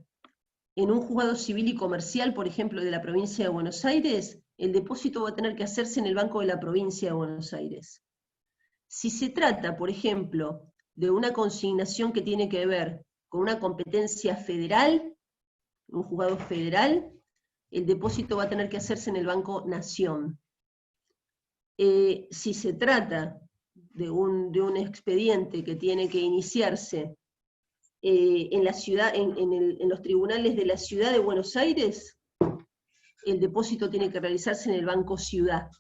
en un juzgado civil y comercial, por ejemplo, de la provincia de Buenos Aires, el depósito va a tener que hacerse en el Banco de la Provincia de Buenos Aires. Si se trata, por ejemplo, de una consignación que tiene que ver con una competencia federal, un juzgado federal, el depósito va a tener que hacerse en el Banco Nación. Si se trata de un expediente que tiene que iniciarse en la ciudad, en los tribunales de la ciudad de Buenos Aires, el depósito tiene que realizarse en el Banco Ciudad.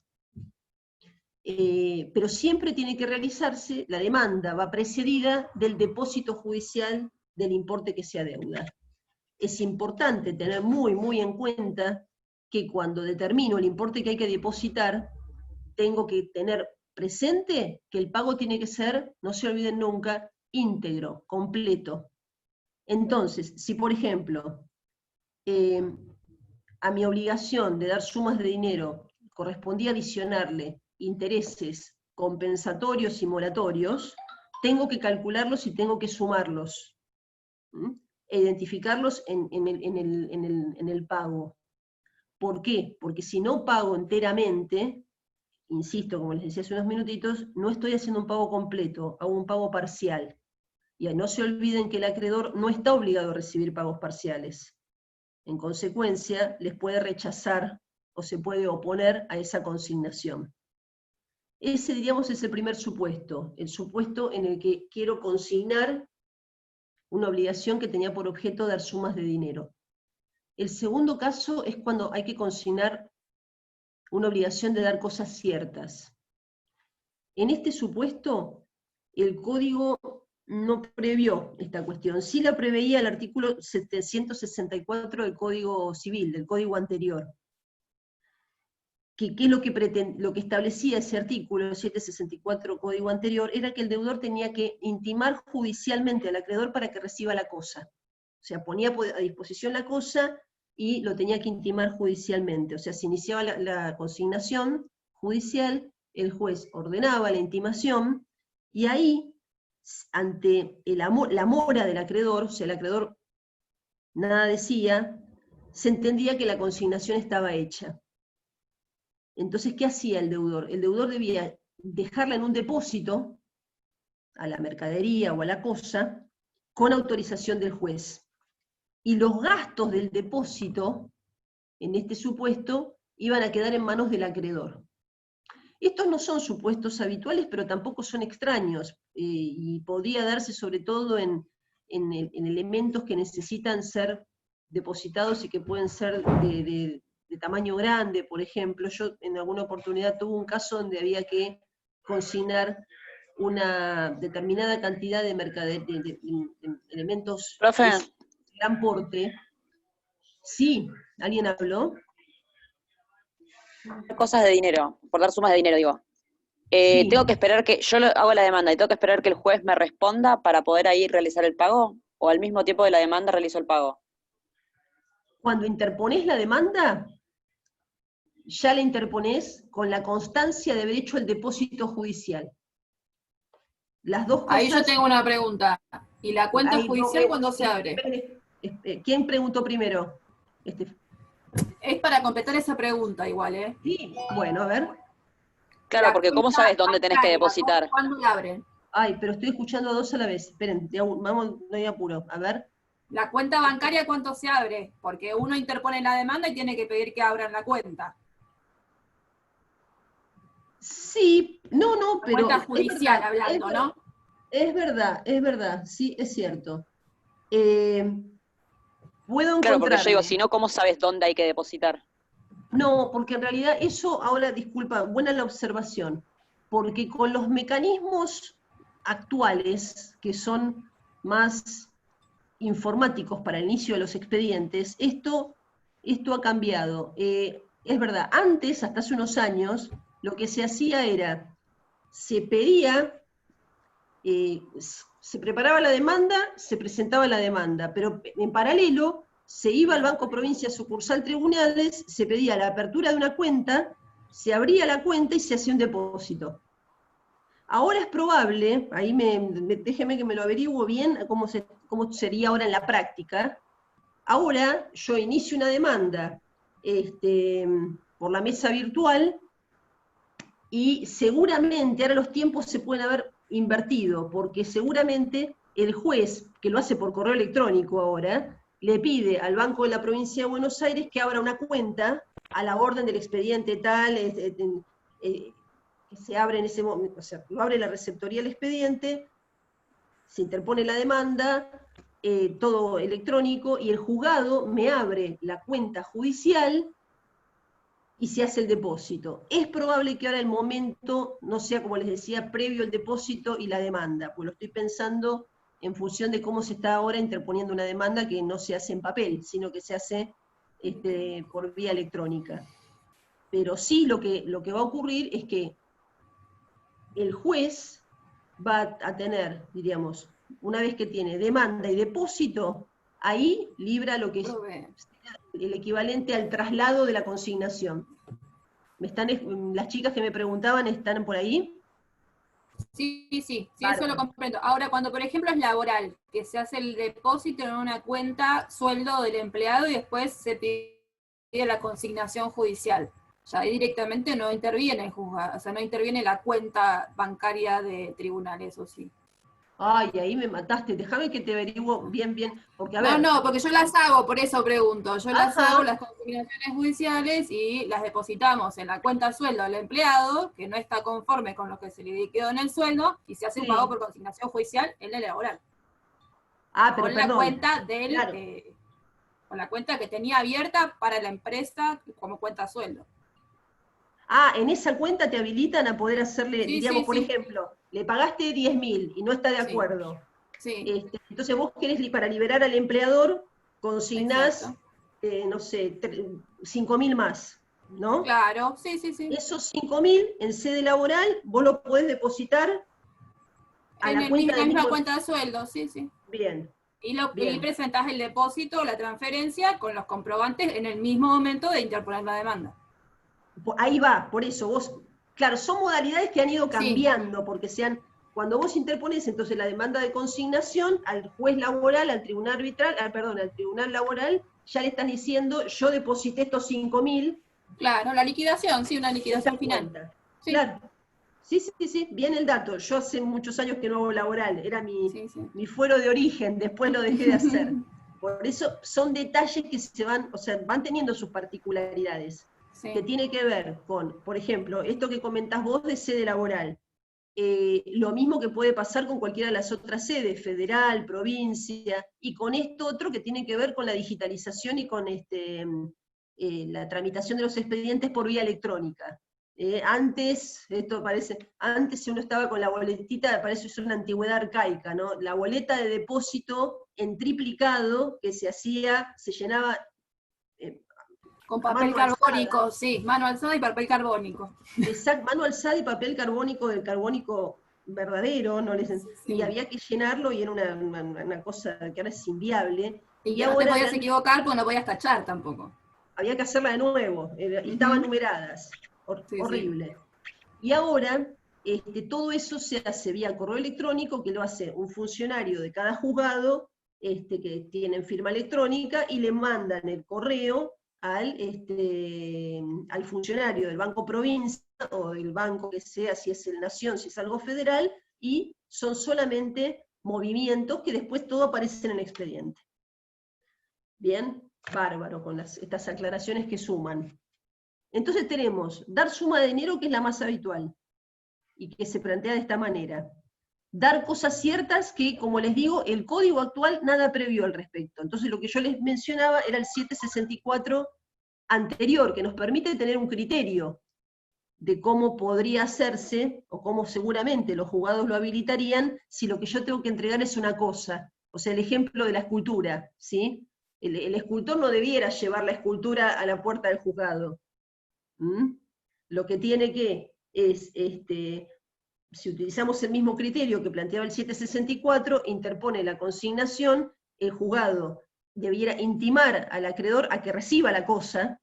Pero siempre tiene que realizarse, la demanda va precedida del depósito judicial del importe que se adeuda. Es importante tener muy en cuenta que cuando determino el importe que hay que depositar, tengo que tener presente que el pago tiene que ser, no se olviden nunca, íntegro, completo. Entonces, si por ejemplo, a mi obligación de dar sumas de dinero correspondía adicionarle intereses compensatorios y moratorios, tengo que calcularlos y tengo que sumarlos, e identificarlos en el pago. ¿Por qué? Porque si no pago enteramente, insisto, como les decía hace unos minutitos, no estoy haciendo un pago completo, hago un pago parcial. Y no se olviden que el acreedor no está obligado a recibir pagos parciales. En consecuencia, les puede rechazar o se puede oponer a esa consignación. Ese, diríamos, es el primer supuesto, el supuesto en el que quiero consignar una obligación que tenía por objeto dar sumas de dinero. El segundo caso es cuando hay que consignar una obligación de dar cosas ciertas. En este supuesto, el código no previó esta cuestión, sí la preveía el artículo 764 del Código Civil, del código anterior. ¿Qué es lo que establecía ese artículo 764 código anterior? Era que el deudor tenía que intimar judicialmente al acreedor para que reciba la cosa. O sea, ponía a disposición la cosa y lo tenía que intimar judicialmente. O sea, se iniciaba la consignación judicial, el juez ordenaba la intimación, y ahí, ante la mora del acreedor, o sea, el acreedor nada decía, se entendía que la consignación estaba hecha. Entonces, ¿qué hacía el deudor? El deudor debía dejarla en un depósito, a la mercadería o a la cosa, con autorización del juez. Y los gastos del depósito, en este supuesto, iban a quedar en manos del acreedor. Estos no son supuestos habituales, pero tampoco son extraños, y podría darse sobre todo en elementos que necesitan ser depositados y que pueden ser de tamaño grande. Por ejemplo, yo en alguna oportunidad tuve un caso donde había que consignar una determinada cantidad de elementos Profe. de gran porte. Sí, ¿alguien habló? Cosas de dinero, por dar sumas de dinero, digo. Sí. ¿Tengo que esperar que yo hago la demanda y tengo que esperar que el juez me responda para poder ahí realizar el pago? ¿O al mismo tiempo de la demanda realizo el pago? Cuando interponés la demanda, ya la interponés con la constancia de haber hecho el depósito judicial. Las dos cosas. Ahí yo tengo una pregunta. ¿Y la cuenta judicial cuándo se abre? ¿Quién preguntó primero? Es para completar esa pregunta igual, Sí, bueno, a ver. Claro, porque ¿cómo sabes dónde tenés que depositar? ¿Cuándo la abren? Ay, pero estoy escuchando a dos a la vez. Esperen, vamos, no hay apuro. A ver. La cuenta bancaria, ¿cuánto se abre? Porque uno interpone la demanda y tiene que pedir que abran la cuenta. Sí, no, La pero... cuenta judicial hablando, ¿no? Es verdad, sí, es cierto. Puedo Claro, porque yo digo, encontrarme. si no, ¿cómo sabes dónde hay que depositar? No, porque en realidad eso, ahora, disculpa, buena la observación, porque con los mecanismos actuales, que son más informáticos para el inicio de los expedientes, esto ha cambiado. Es verdad, antes, hasta hace unos años, lo que se hacía era, se pedía, se preparaba la demanda, se presentaba la demanda, pero en paralelo se iba al Banco Provincia Sucursal Tribunales, se pedía la apertura de una cuenta, se abría la cuenta y se hacía un depósito. Ahora es probable, ahí déjeme que me lo averiguo bien, cómo sería ahora en la práctica. Ahora yo inicio una demanda por la mesa virtual y seguramente ahora los tiempos se pueden haber invertido, porque seguramente el juez, que lo hace por correo electrónico ahora, le pide al Banco de la Provincia de Buenos Aires que abra una cuenta a la orden del expediente tal, que se abre en ese momento, o sea, lo abre la receptoría del expediente, se interpone la demanda, todo electrónico, y el juzgado me abre la cuenta judicial y se hace el depósito. Es probable que ahora el momento no sea, como les decía, previo el depósito y la demanda, pues lo estoy pensando en función de cómo se está ahora interponiendo una demanda que no se hace en papel, sino que se hace por vía electrónica. Pero sí lo que va a ocurrir es que el juez va a tener, diríamos, una vez que tiene demanda y depósito, ahí libra lo que es el equivalente al traslado de la consignación. Las chicas que me preguntaban, ¿están por ahí? Sí, Claro. Eso lo comprendo. Ahora, cuando por ejemplo es laboral, que se hace el depósito en una cuenta sueldo del empleado y después se pide la consignación judicial. Ya ahí directamente no interviene el juzgado, o sea, no interviene la cuenta bancaria de tribunales, ¿o sí? Ay, ahí me mataste, déjame que te averiguo bien, porque a ver... No, porque yo las hago, por eso pregunto. Yo las Ajá. hago, las consignaciones judiciales, y las depositamos en la cuenta sueldo del empleado, que no está conforme con lo que se le quedó en el sueldo, y se hace un pago por consignación judicial en la laboral. Pero con perdón, la cuenta del, claro. Con la cuenta que tenía abierta para la empresa como cuenta sueldo. En esa cuenta te habilitan a poder hacerle, diríamos, por ejemplo, le pagaste 10.000 y no está de acuerdo. Sí. Entonces vos querés, para liberar al empleador, consignás, no sé, 5.000 más, ¿no? Claro, sí. Esos 5.000 en sede laboral, vos lo podés depositar a la cuenta la misma cuenta de sueldo, sí. Bien. Y presentás el depósito o la transferencia con los comprobantes en el mismo momento de interponer la demanda. Ahí va, por eso vos, claro, son modalidades que han ido cambiando, porque cuando vos interpones entonces la demanda de consignación al juez laboral, al tribunal arbitral, al tribunal laboral, ya le estás diciendo, yo deposité estos 5.000. Claro, la liquidación, sí, una liquidación final. Sí. Claro. Sí, bien el dato. Yo hace muchos años que no hago laboral, era mi fuero de origen, después lo dejé de hacer. Por eso son detalles que van teniendo sus particularidades. Que tiene que ver con, por ejemplo, esto que comentás vos de sede laboral. Lo mismo que puede pasar con cualquiera de las otras sedes, federal, provincia, y con esto otro que tiene que ver con la digitalización y con la tramitación de los expedientes por vía electrónica. Antes si uno estaba con la boletita, parece que es una antigüedad arcaica, ¿no? La boleta de depósito en triplicado que se llenaba... con papel carbónico, mano alzada y papel carbónico. Exacto, mano alzada y papel carbónico, del carbónico verdadero, y había que llenarlo y era una cosa que ahora es inviable. Y ahora no te podías equivocar porque no podías tachar tampoco. Había que hacerla de nuevo, y estaban numeradas, horrible. Y ahora todo eso se hace vía correo electrónico, que lo hace un funcionario de cada juzgado, que tienen firma electrónica, y le mandan el correo al funcionario del Banco Provincia, o del banco que sea, si es el Nación, si es algo federal, y son solamente movimientos que después todo aparece en el expediente. Bien, bárbaro con estas aclaraciones que suman. Entonces tenemos dar suma de dinero, que es la más habitual, y que se plantea de esta manera. Dar cosas ciertas que, como les digo, el código actual nada previó al respecto. Entonces lo que yo les mencionaba era el 764 anterior, que nos permite tener un criterio de cómo podría hacerse, o cómo seguramente los juzgados lo habilitarían, si lo que yo tengo que entregar es una cosa. O sea, el ejemplo de la escultura, ¿sí? El escultor no debiera llevar la escultura a la puerta del juzgado. Lo que tiene que es, si utilizamos el mismo criterio que planteaba el 764, interpone la consignación, el juzgado debiera intimar al acreedor a que reciba la cosa,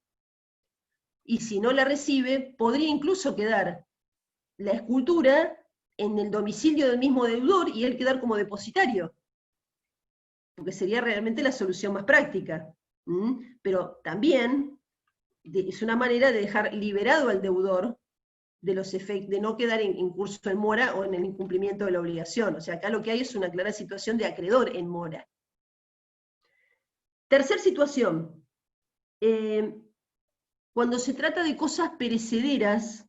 y si no la recibe, podría incluso quedar la escultura en el domicilio del mismo deudor y él quedar como depositario, porque sería realmente la solución más práctica. Pero también es una manera de dejar liberado al deudor de los efectos, de no quedar en curso en mora o en el incumplimiento de la obligación. O sea, acá lo que hay es una clara situación de acreedor en mora. Tercer situación. Cuando se trata de cosas perecederas,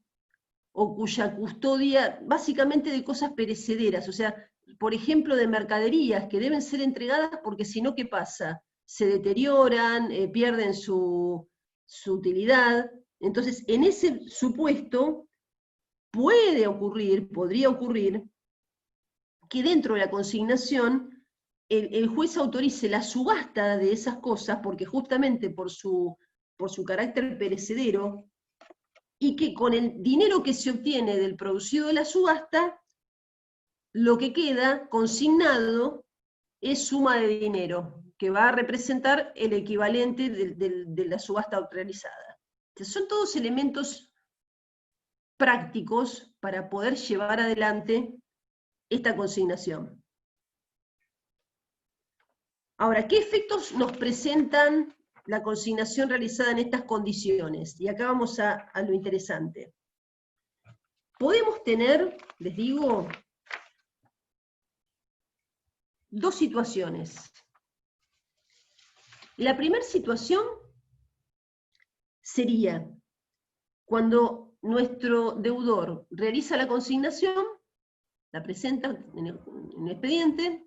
o cuya custodia, básicamente de cosas perecederas, o sea, por ejemplo, de mercaderías que deben ser entregadas porque si no, ¿qué pasa? Se deterioran, pierden su utilidad. Entonces, en ese supuesto, podría ocurrir, que dentro de la consignación el juez autorice la subasta de esas cosas, porque justamente por su carácter perecedero, y que con el dinero que se obtiene del producido de la subasta, lo que queda consignado es suma de dinero, que va a representar el equivalente de la subasta realizada. Entonces, son todos elementos prácticos para poder llevar adelante esta consignación. Ahora, ¿qué efectos nos presentan la consignación realizada en estas condiciones? Y acá vamos a lo interesante. Podemos tener, les digo, dos situaciones. La primera situación sería cuando nuestro deudor realiza la consignación, la presenta en el expediente,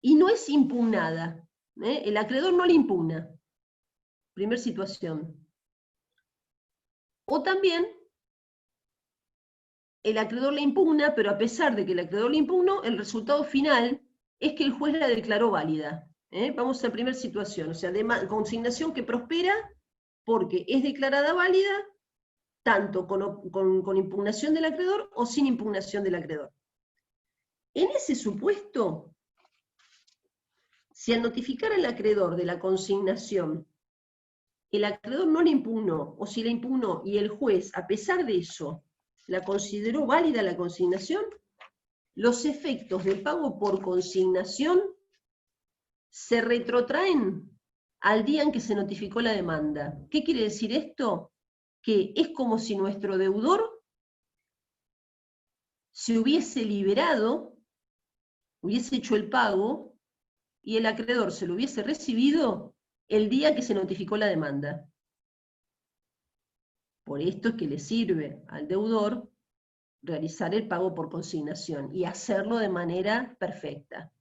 y no es impugnada. El acreedor no la impugna. Primera situación. O también el acreedor la impugna, pero a pesar de que el acreedor la impugnó, el resultado final es que el juez la declaró válida. Vamos a la primera situación, o sea, consignación que prospera porque es declarada válida tanto con impugnación del acreedor o sin impugnación del acreedor. En ese supuesto, si al notificar al acreedor de la consignación, el acreedor no la impugnó, o si la impugnó y el juez, a pesar de eso, la consideró válida la consignación, los efectos del pago por consignación se retrotraen al día en que se notificó la demanda. ¿Qué quiere decir esto? Que es como si nuestro deudor se hubiese liberado, hubiese hecho el pago, y el acreedor se lo hubiese recibido el día que se notificó la demanda. Por esto es que le sirve al deudor realizar el pago por consignación y hacerlo de manera perfecta.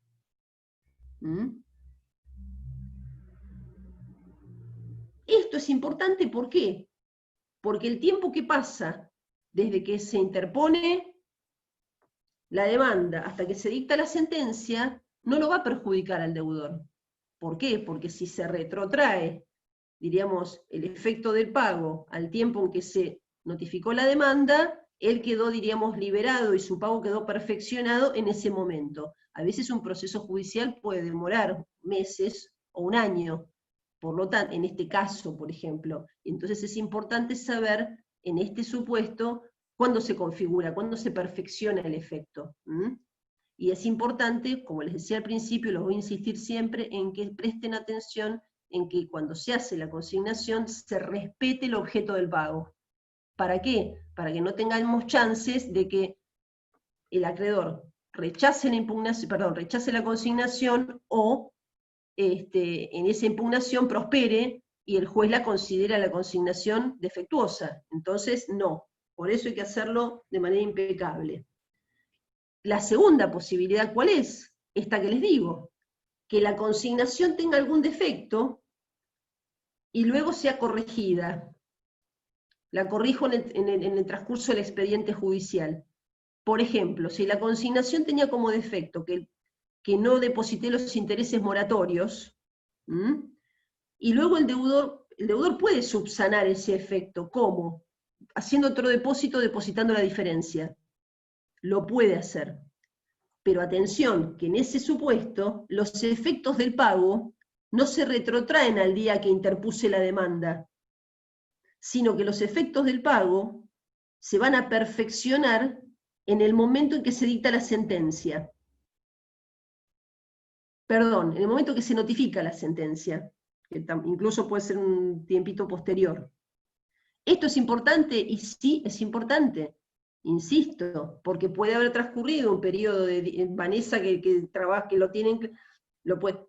Esto es importante, ¿por qué? Porque el tiempo que pasa desde que se interpone la demanda hasta que se dicta la sentencia no lo va a perjudicar al deudor. ¿Por qué? Porque si se retrotrae, diríamos, el efecto del pago al tiempo en que se notificó la demanda, él quedó, diríamos, liberado y su pago quedó perfeccionado en ese momento. A veces un proceso judicial puede demorar meses o un año, por lo tanto, en este caso, por ejemplo. Entonces es importante saber, en este supuesto, cuándo se configura, cuándo se perfecciona el efecto. Y es importante, como les decía al principio, los voy a insistir siempre, en que presten atención en que cuando se hace la consignación se respete el objeto del pago. ¿Para qué? Para que no tengamos chances de que el acreedor rechace la consignación o en esa impugnación prospere y el juez la considera la consignación defectuosa. Entonces, no. Por eso hay que hacerlo de manera impecable. La segunda posibilidad, ¿cuál es? Esta que les digo, que la consignación tenga algún defecto y luego sea corregida. La corrijo en el transcurso del expediente judicial. Por ejemplo, si la consignación tenía como defecto que no deposité los intereses moratorios, y luego el deudor puede subsanar ese efecto. ¿Cómo? Haciendo otro depósito, depositando la diferencia. Lo puede hacer. Pero atención, que en ese supuesto, los efectos del pago no se retrotraen al día que interpuse la demanda, sino que los efectos del pago se van a perfeccionar en el momento en que se dicta la sentencia. Perdón, en el momento que se notifica la sentencia, que incluso puede ser un tiempito posterior. ¿Esto es importante? Y sí, es importante, insisto, porque puede haber transcurrido un periodo de Vanessa que trabaja, que lo tienen,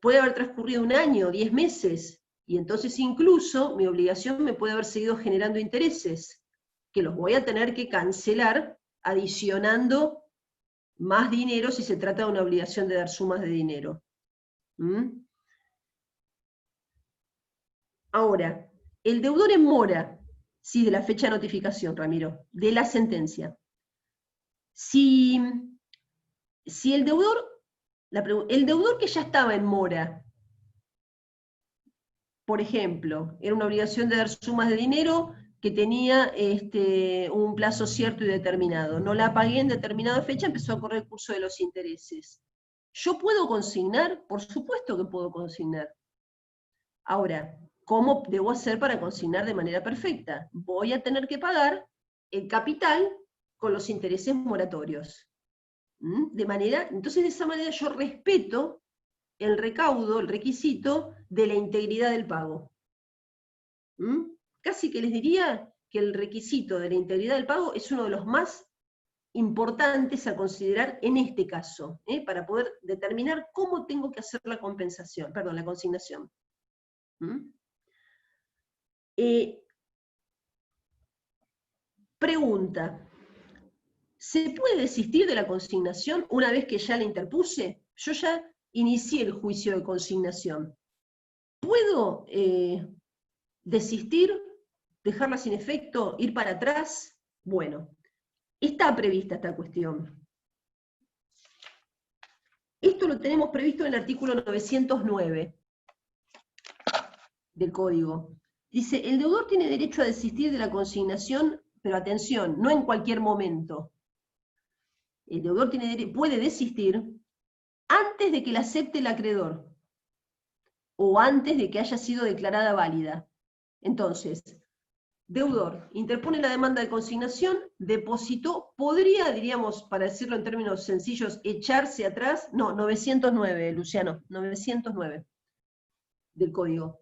puede haber transcurrido 1 año, 10 meses, y entonces incluso mi obligación me puede haber seguido generando intereses, que los voy a tener que cancelar adicionando más dinero si se trata de una obligación de dar sumas de dinero. Ahora, el deudor en mora, sí, de la fecha de notificación, Ramiro, de la sentencia. Si el deudor que ya estaba en mora, por ejemplo, era una obligación de dar sumas de dinero que tenía un plazo cierto y determinado, no la pagué en determinada fecha, empezó a correr el curso de los intereses. ¿Yo puedo consignar? Por supuesto que puedo consignar. Ahora, ¿cómo debo hacer para consignar de manera perfecta? Voy a tener que pagar el capital con los intereses moratorios. Entonces de esa manera yo respeto el recaudo, el requisito de la integridad del pago. Casi que les diría que el requisito de la integridad del pago es uno de los más importantes a considerar en este caso, para poder determinar cómo tengo que hacer la compensación, perdón, la consignación. Pregunta: ¿se puede desistir de la consignación una vez que ya la interpuse? Yo ya inicié el juicio de consignación. ¿Puedo desistir, dejarla sin efecto, ir para atrás? Bueno, está prevista esta cuestión. Esto lo tenemos previsto en el artículo 909 del Código. Dice, el deudor tiene derecho a desistir de la consignación, pero atención, no en cualquier momento. El deudor puede desistir antes de que la acepte el acreedor, o antes de que haya sido declarada válida. Entonces, deudor interpone la demanda de consignación, depositó, podría, diríamos, para decirlo en términos sencillos, echarse atrás, no, 909, Luciano, 909 del Código.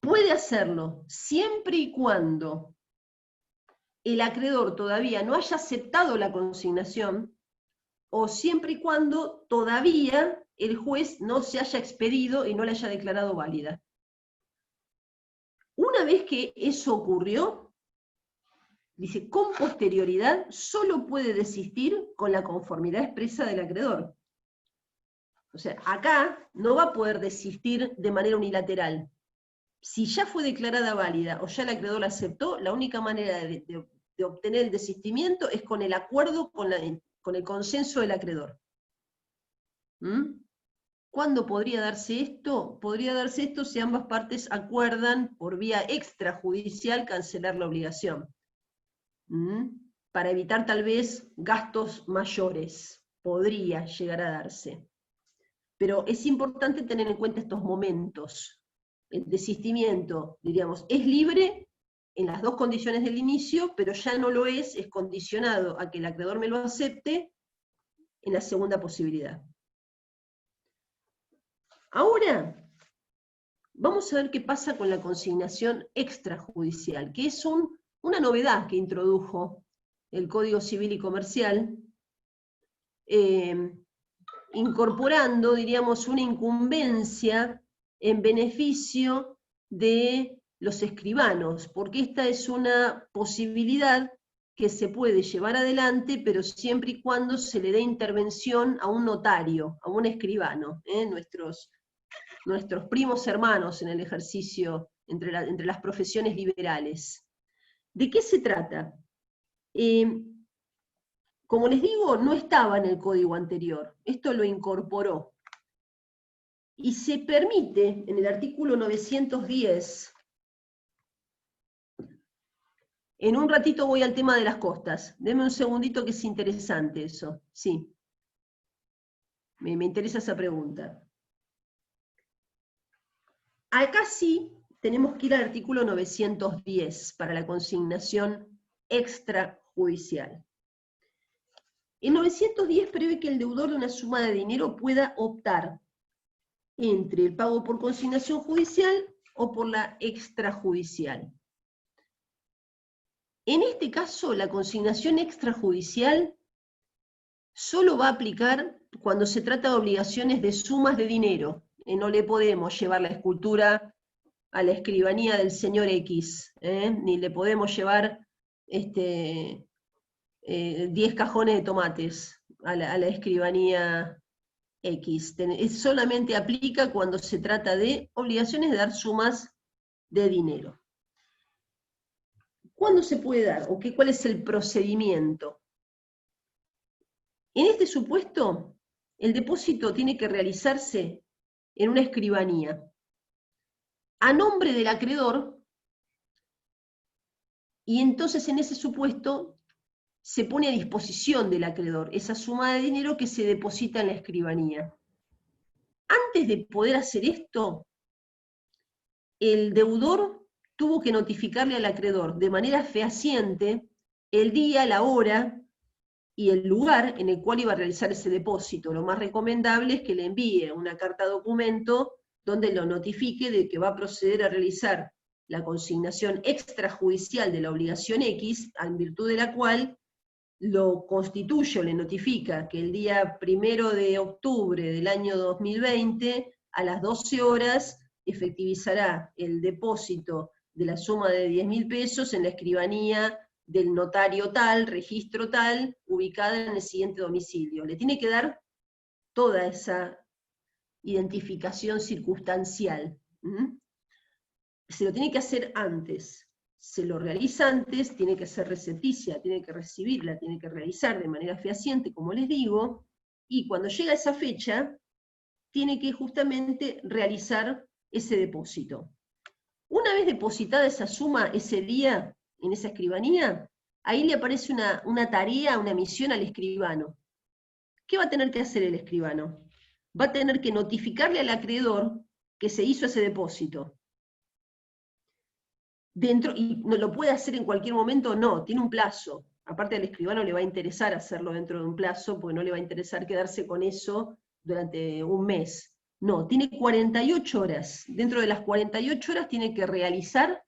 Puede hacerlo siempre y cuando el acreedor todavía no haya aceptado la consignación, o siempre y cuando todavía el juez no se haya expedido y no la haya declarado válida. Una vez que eso ocurrió, dice, con posterioridad, solo puede desistir con la conformidad expresa del acreedor. O sea, acá no va a poder desistir de manera unilateral. Si ya fue declarada válida o ya el acreedor la aceptó, la única manera de obtener el desistimiento es con el acuerdo, con el consenso del acreedor. ¿Cuándo podría darse esto? Podría darse esto si ambas partes acuerdan por vía extrajudicial cancelar la obligación. Para evitar tal vez gastos mayores. Podría llegar a darse. Pero es importante tener en cuenta estos momentos. El desistimiento, diríamos, es libre en las dos condiciones del inicio, pero ya no lo es condicionado a que el acreedor me lo acepte en la segunda posibilidad. Ahora, vamos a ver qué pasa con la consignación extrajudicial, que es una novedad que introdujo el Código Civil y Comercial, incorporando, diríamos, una incumbencia en beneficio de los escribanos, porque esta es una posibilidad que se puede llevar adelante, pero siempre y cuando se le dé intervención a un notario, a un escribano, nuestros primos hermanos en el ejercicio entre las profesiones liberales. ¿De qué se trata? Como les digo, no estaba en el código anterior, esto lo incorporó. Y se permite, en el artículo 910, en un ratito voy al tema de las costas, denme un segundito que es interesante eso, sí. Me interesa esa pregunta. Acá sí tenemos que ir al artículo 910 para la consignación extrajudicial. El 910 prevé que el deudor de una suma de dinero pueda optar entre el pago por consignación judicial o por la extrajudicial. En este caso, la consignación extrajudicial solo va a aplicar cuando se trata de obligaciones de sumas de dinero. No le podemos llevar la escultura a la escribanía del señor X, ni le podemos llevar 10 cajones de tomates a la escribanía X. Solamente aplica cuando se trata de obligaciones de dar sumas de dinero. ¿Cuándo se puede dar? ¿O cuál es el procedimiento? En este supuesto, el depósito tiene que realizarse en una escribanía, a nombre del acreedor, y entonces en ese supuesto se pone a disposición del acreedor esa suma de dinero que se deposita en la escribanía. Antes de poder hacer esto, el deudor tuvo que notificarle al acreedor de manera fehaciente el día, la hora y el lugar en el cual iba a realizar ese depósito. Lo más recomendable es que le envíe una carta documento donde lo notifique de que va a proceder a realizar la consignación extrajudicial de la obligación X, en virtud de la cual lo constituye o le notifica que el día 1 de octubre del año 2020, a las 12 horas, efectivizará el depósito de la suma de 10.000 pesos en la escribanía del notario tal, registro tal, ubicada en el siguiente domicilio. Le tiene que dar toda esa identificación circunstancial. Se lo tiene que hacer antes. Se lo realiza antes, tiene que ser recepticia, tiene que recibirla, tiene que realizar de manera fehaciente, como les digo, y cuando llega esa fecha, tiene que justamente realizar ese depósito. Una vez depositada esa suma ese día, en esa escribanía, ahí le aparece una tarea, una misión al escribano. ¿Qué va a tener que hacer el escribano? Va a tener que notificarle al acreedor que se hizo ese depósito. ¿Y no lo puede hacer en cualquier momento? No, tiene un plazo. Aparte al escribano le va a interesar hacerlo dentro de un plazo, porque no le va a interesar quedarse con eso durante un mes. No, tiene 48 horas. Dentro de las 48 horas tiene que realizar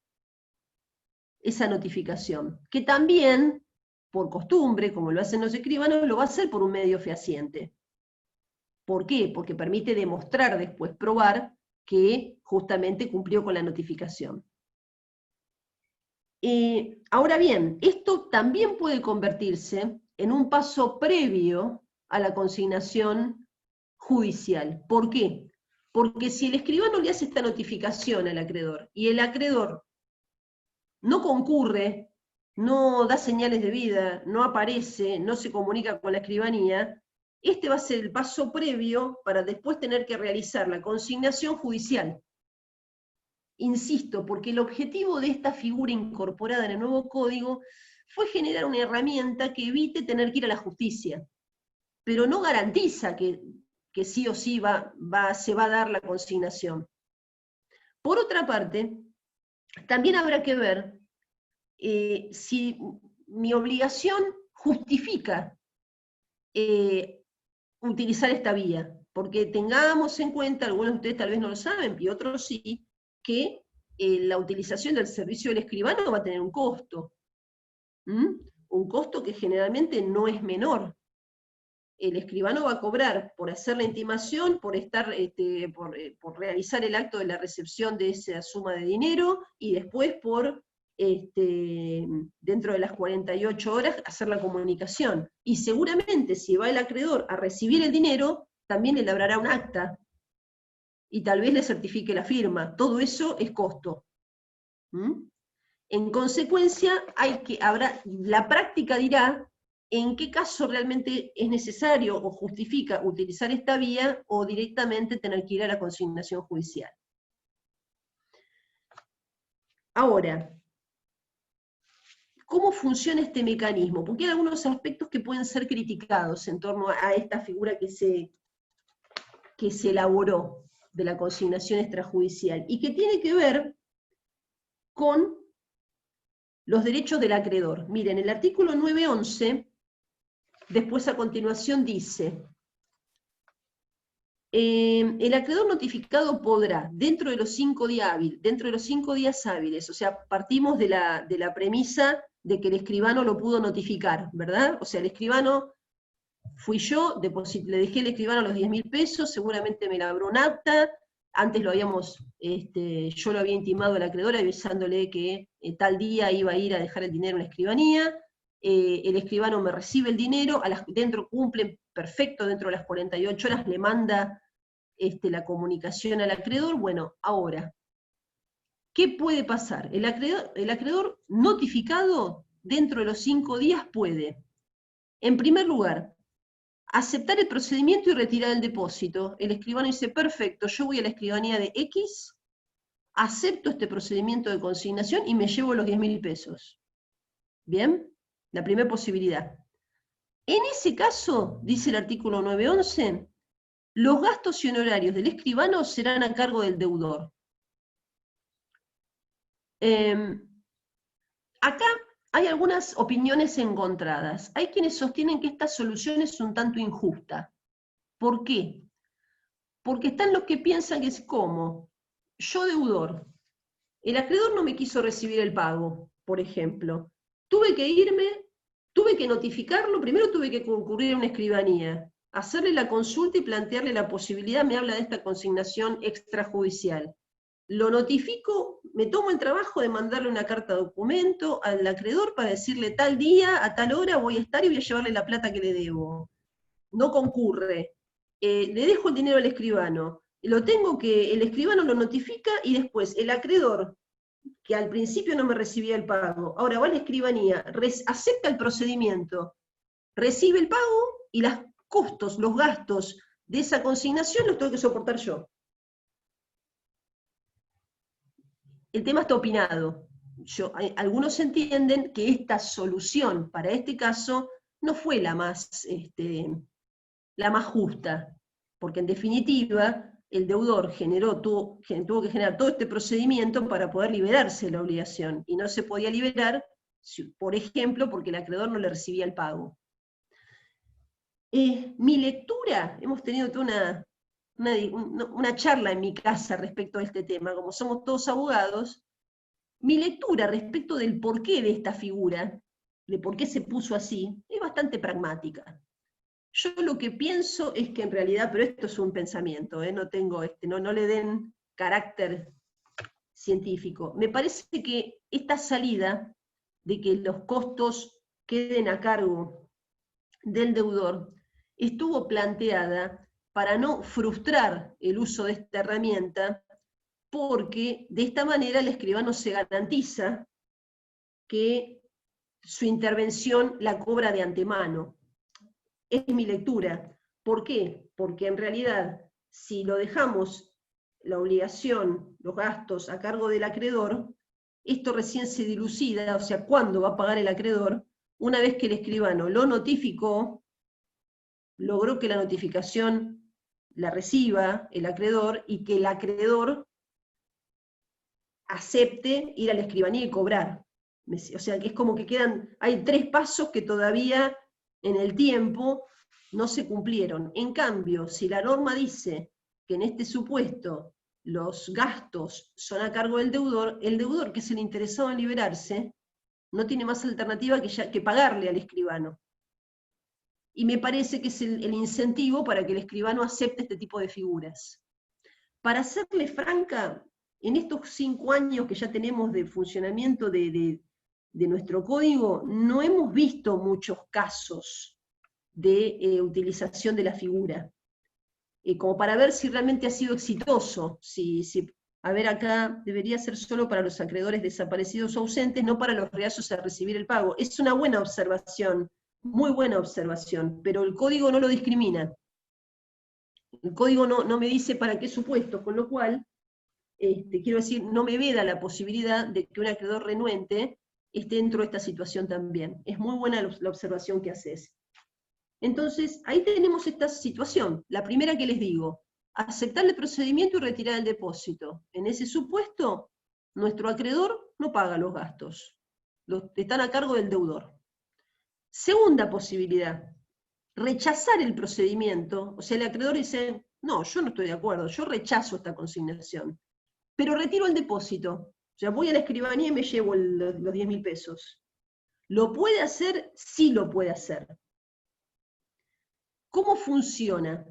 esa notificación, que también, por costumbre, como lo hacen los escribanos, lo va a hacer por un medio fehaciente. ¿Por qué? Porque permite demostrar después, probar que justamente cumplió con la notificación. Ahora bien, esto también puede convertirse en un paso previo a la consignación judicial. ¿Por qué? Porque si el escribano le hace esta notificación al acreedor y el acreedor no concurre, no da señales de vida, no aparece, no se comunica con la escribanía, este va a ser el paso previo para después tener que realizar la consignación judicial. Insisto, porque el objetivo de esta figura incorporada en el nuevo código fue generar una herramienta que evite tener que ir a la justicia, pero no garantiza que sí o sí se va a dar la consignación. Por otra parte, también habrá que ver si mi obligación justifica utilizar esta vía, porque tengamos en cuenta, algunos de ustedes tal vez no lo saben, y otros sí, que la utilización del servicio del escribano va a tener un costo. Un costo que generalmente no es menor. el escribano va a cobrar por hacer la intimación, por por realizar el acto de la recepción de esa suma de dinero, y después por, dentro de las 48 horas, hacer la comunicación. Y seguramente, si va el acreedor a recibir el dinero, también le labrará un acta, y tal vez le certifique la firma. Todo eso es costo. En consecuencia, la práctica dirá en qué caso realmente es necesario o justifica utilizar esta vía o directamente tener que ir a la consignación judicial. Ahora, ¿cómo funciona este mecanismo? Porque hay algunos aspectos que pueden ser criticados en torno a esta figura que se elaboró de la consignación extrajudicial, y que tiene que ver con los derechos del acreedor. Miren, el artículo 9.11, después a continuación dice, el acreedor notificado podrá, dentro de los 5 días hábiles, o sea, partimos de la premisa de que el escribano lo pudo notificar, ¿verdad? O sea, el escribano, fui yo, le dejé al escribano los 10.000 pesos, seguramente me labró un acta, antes yo lo había intimado al acreedor avisándole que tal día iba a ir a dejar el dinero en la escribanía, el escribano me recibe el dinero, cumple perfecto, dentro de las 48 horas le manda la comunicación al acreedor. Bueno, ahora, ¿qué puede pasar? El acreedor notificado dentro de los 5 días puede, en primer lugar, aceptar el procedimiento y retirar el depósito. El escribano dice, perfecto, yo voy a la escribanía de X, acepto este procedimiento de consignación y me llevo los 10.000 pesos. ¿Bien? La primera posibilidad. En ese caso, dice el artículo 9.11, los gastos y honorarios del escribano serán a cargo del deudor. Acá hay algunas opiniones encontradas. Hay quienes sostienen que esta solución es un tanto injusta. ¿Por qué? Porque están los que piensan que es como, yo deudor, el acreedor no me quiso recibir el pago, por ejemplo. Tuve que notificarlo, primero tuve que concurrir a una escribanía, hacerle la consulta y plantearle la posibilidad, me habla de esta consignación extrajudicial. Lo notifico, me tomo el trabajo de mandarle una carta documento al acreedor para decirle tal día, a tal hora voy a estar y voy a llevarle la plata que le debo. No concurre. Le dejo el dinero al escribano. El escribano lo notifica y después el acreedor, que al principio no me recibía el pago, ahora va a la escribanía, acepta el procedimiento, recibe el pago y los costos, los gastos de esa consignación los tengo que soportar yo. El tema está opinado. Algunos entienden que esta solución para este caso no fue la más justa, porque en definitiva el deudor tuvo que generar todo este procedimiento para poder liberarse de la obligación, y no se podía liberar, por ejemplo, porque el acreedor no le recibía el pago. Mi lectura, hemos tenido toda una charla en mi casa respecto a este tema, como somos todos abogados, mi lectura respecto del porqué de esta figura, de por qué se puso así, es bastante pragmática. Yo lo que pienso es que en realidad, pero esto es un pensamiento, no le den carácter científico. Me parece que esta salida de que los costos queden a cargo del deudor estuvo planteada para no frustrar el uso de esta herramienta, porque de esta manera el escribano se garantiza que su intervención la cobra de antemano. Es mi lectura. ¿Por qué? Porque en realidad, si lo dejamos, la obligación, los gastos a cargo del acreedor, esto recién se dilucida, o sea, ¿cuándo va a pagar el acreedor? Una vez que el escribano lo notificó, logró que la notificación la reciba el acreedor y que el acreedor acepte ir a la escribanía y cobrar. O sea, que es como que hay 3 pasos que todavía en el tiempo no se cumplieron. En cambio, si la norma dice que en este supuesto los gastos son a cargo del deudor, el deudor que es el interesado en liberarse, no tiene más alternativa que pagarle al escribano. y me parece que es el incentivo para que el escribano acepte este tipo de figuras. Para serle franca, en estos 5 años que ya tenemos de funcionamiento de nuestro código, no hemos visto muchos casos de utilización de la figura, como para ver si realmente ha sido exitoso. A ver, acá debería ser solo para los acreedores desaparecidos o ausentes, no para los reacios a recibir el pago. Es una buena observación, muy buena observación, pero el código no lo discrimina. El código no me dice para qué supuesto, con lo cual, quiero decir, no me veda la posibilidad de que un acreedor renuente esté dentro de esta situación también. Es muy buena la observación que haces. Entonces, ahí tenemos esta situación. La primera que les digo, aceptar el procedimiento y retirar el depósito. En ese supuesto, nuestro acreedor no paga los gastos. Están a cargo del deudor. Segunda posibilidad, rechazar el procedimiento. O sea, el acreedor dice, no, yo no estoy de acuerdo, yo rechazo esta consignación, pero retiro el depósito. O sea, voy a la escribanía y me llevo los 10.000 pesos. ¿Lo puede hacer? Sí lo puede hacer. ¿Cómo funciona?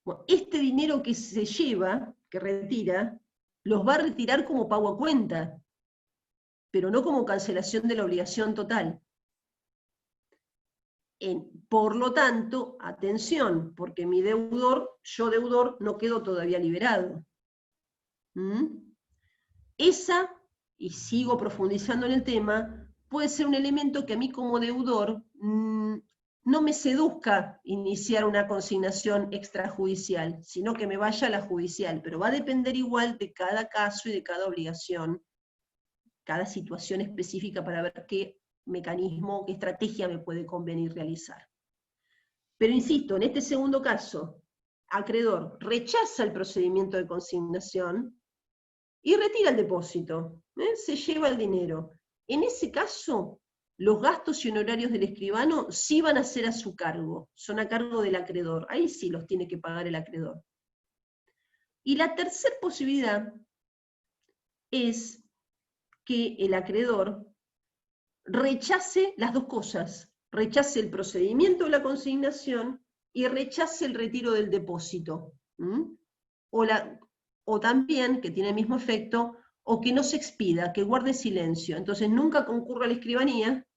Bueno, este dinero que se lleva, que retira, los va a retirar como pago a cuenta, pero no como cancelación de la obligación total. Por lo tanto, atención, porque mi deudor, yo deudor, no quedo todavía liberado. Esa, y sigo profundizando en el tema, puede ser un elemento que a mí como deudor no me seduzca iniciar una consignación extrajudicial, sino que me vaya a la judicial, pero va a depender igual de cada caso y de cada obligación, cada situación específica para ver qué mecanismo, qué estrategia me puede convenir realizar. Pero insisto, en este segundo caso, acreedor rechaza el procedimiento de consignación y retira el depósito, se lleva el dinero. En ese caso, los gastos y honorarios del escribano sí van a ser a su cargo, son a cargo del acreedor, ahí sí los tiene que pagar el acreedor. Y la tercera posibilidad es que el acreedor rechace las dos cosas, rechace el procedimiento de la consignación y rechace el retiro del depósito. O también, que tiene el mismo efecto, o que no se expida, que guarde silencio. Entonces nunca concurra a la escribanía,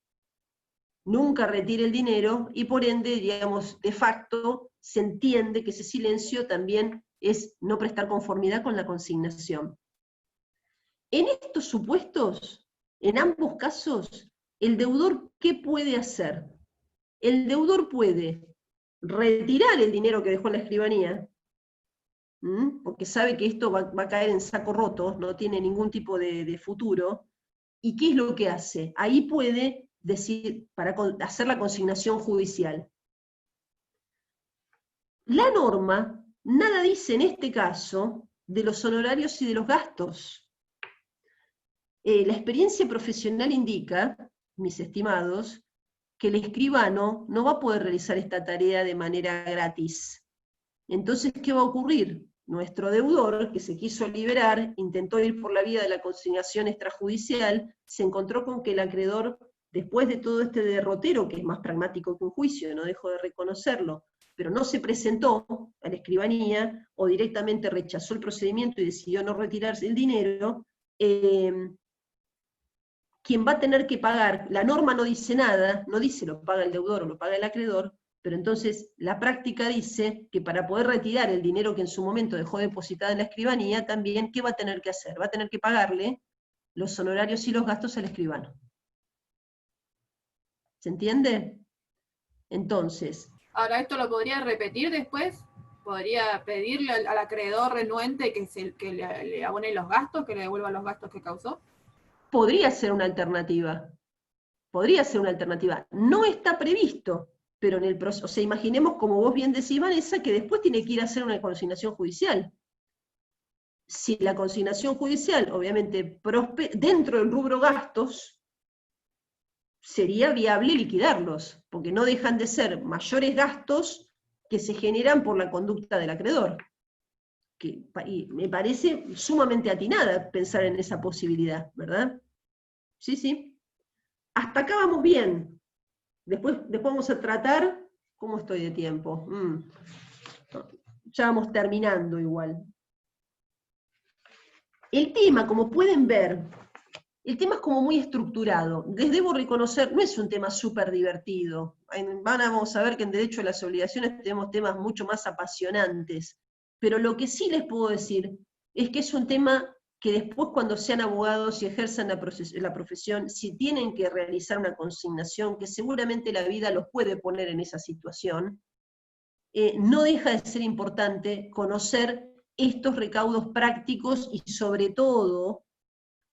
nunca retire el dinero, y por ende, digamos, de facto, se entiende que ese silencio también es no prestar conformidad con la consignación. En estos supuestos, en ambos casos, el deudor, ¿qué puede hacer? El deudor puede retirar el dinero que dejó en la escribanía, porque sabe que esto va a caer en saco roto, no tiene ningún tipo de futuro, ¿y qué es lo que hace? Ahí puede decir, para hacer la consignación judicial. La norma nada dice en este caso de los honorarios y de los gastos. La experiencia profesional indica, mis estimados, que el escribano no va a poder realizar esta tarea de manera gratis. Entonces, ¿qué va a ocurrir? Nuestro deudor, que se quiso liberar, intentó ir por la vía de la consignación extrajudicial, se encontró con que el acreedor, después de todo este derrotero, que es más pragmático que un juicio, no dejo de reconocerlo, pero no se presentó a la escribanía, o directamente rechazó el procedimiento y decidió no retirarse el dinero, quien va a tener que pagar, la norma no dice nada, no dice lo paga el deudor o lo paga el acreedor, pero entonces la práctica dice que para poder retirar el dinero que en su momento dejó depositado en la escribanía, también, ¿qué va a tener que hacer? Va a tener que pagarle los honorarios y los gastos al escribano. ¿Se entiende? Entonces... Ahora, ¿esto lo podría repetir después? ¿Podría pedirle al acreedor renuente que le abone los gastos, que le devuelva los gastos que causó? Podría ser una alternativa. Podría ser una alternativa. No está previsto, pero en el proceso, o sea, imaginemos, como vos bien decís, Vanessa, que después tiene que ir a hacer una consignación judicial. Si la consignación judicial, obviamente, dentro del rubro gastos, sería viable liquidarlos, porque no dejan de ser mayores gastos que se generan por la conducta del acreedor. Y me parece sumamente atinada pensar en esa posibilidad, ¿verdad? Sí, sí. Hasta acá vamos bien. Después vamos a tratar ¿Cómo estoy de tiempo? Ya vamos terminando igual. El tema, como pueden ver, el tema es como muy estructurado. Les debo reconocer, no es un tema súper divertido. Vamos a ver que en Derecho a las Obligaciones tenemos temas mucho más apasionantes. Pero lo que sí les puedo decir es que es un tema que después cuando sean abogados y ejerzan la profesión, si tienen que realizar una consignación, que seguramente la vida los puede poner en esa situación, no deja de ser importante conocer estos recaudos prácticos y sobre todo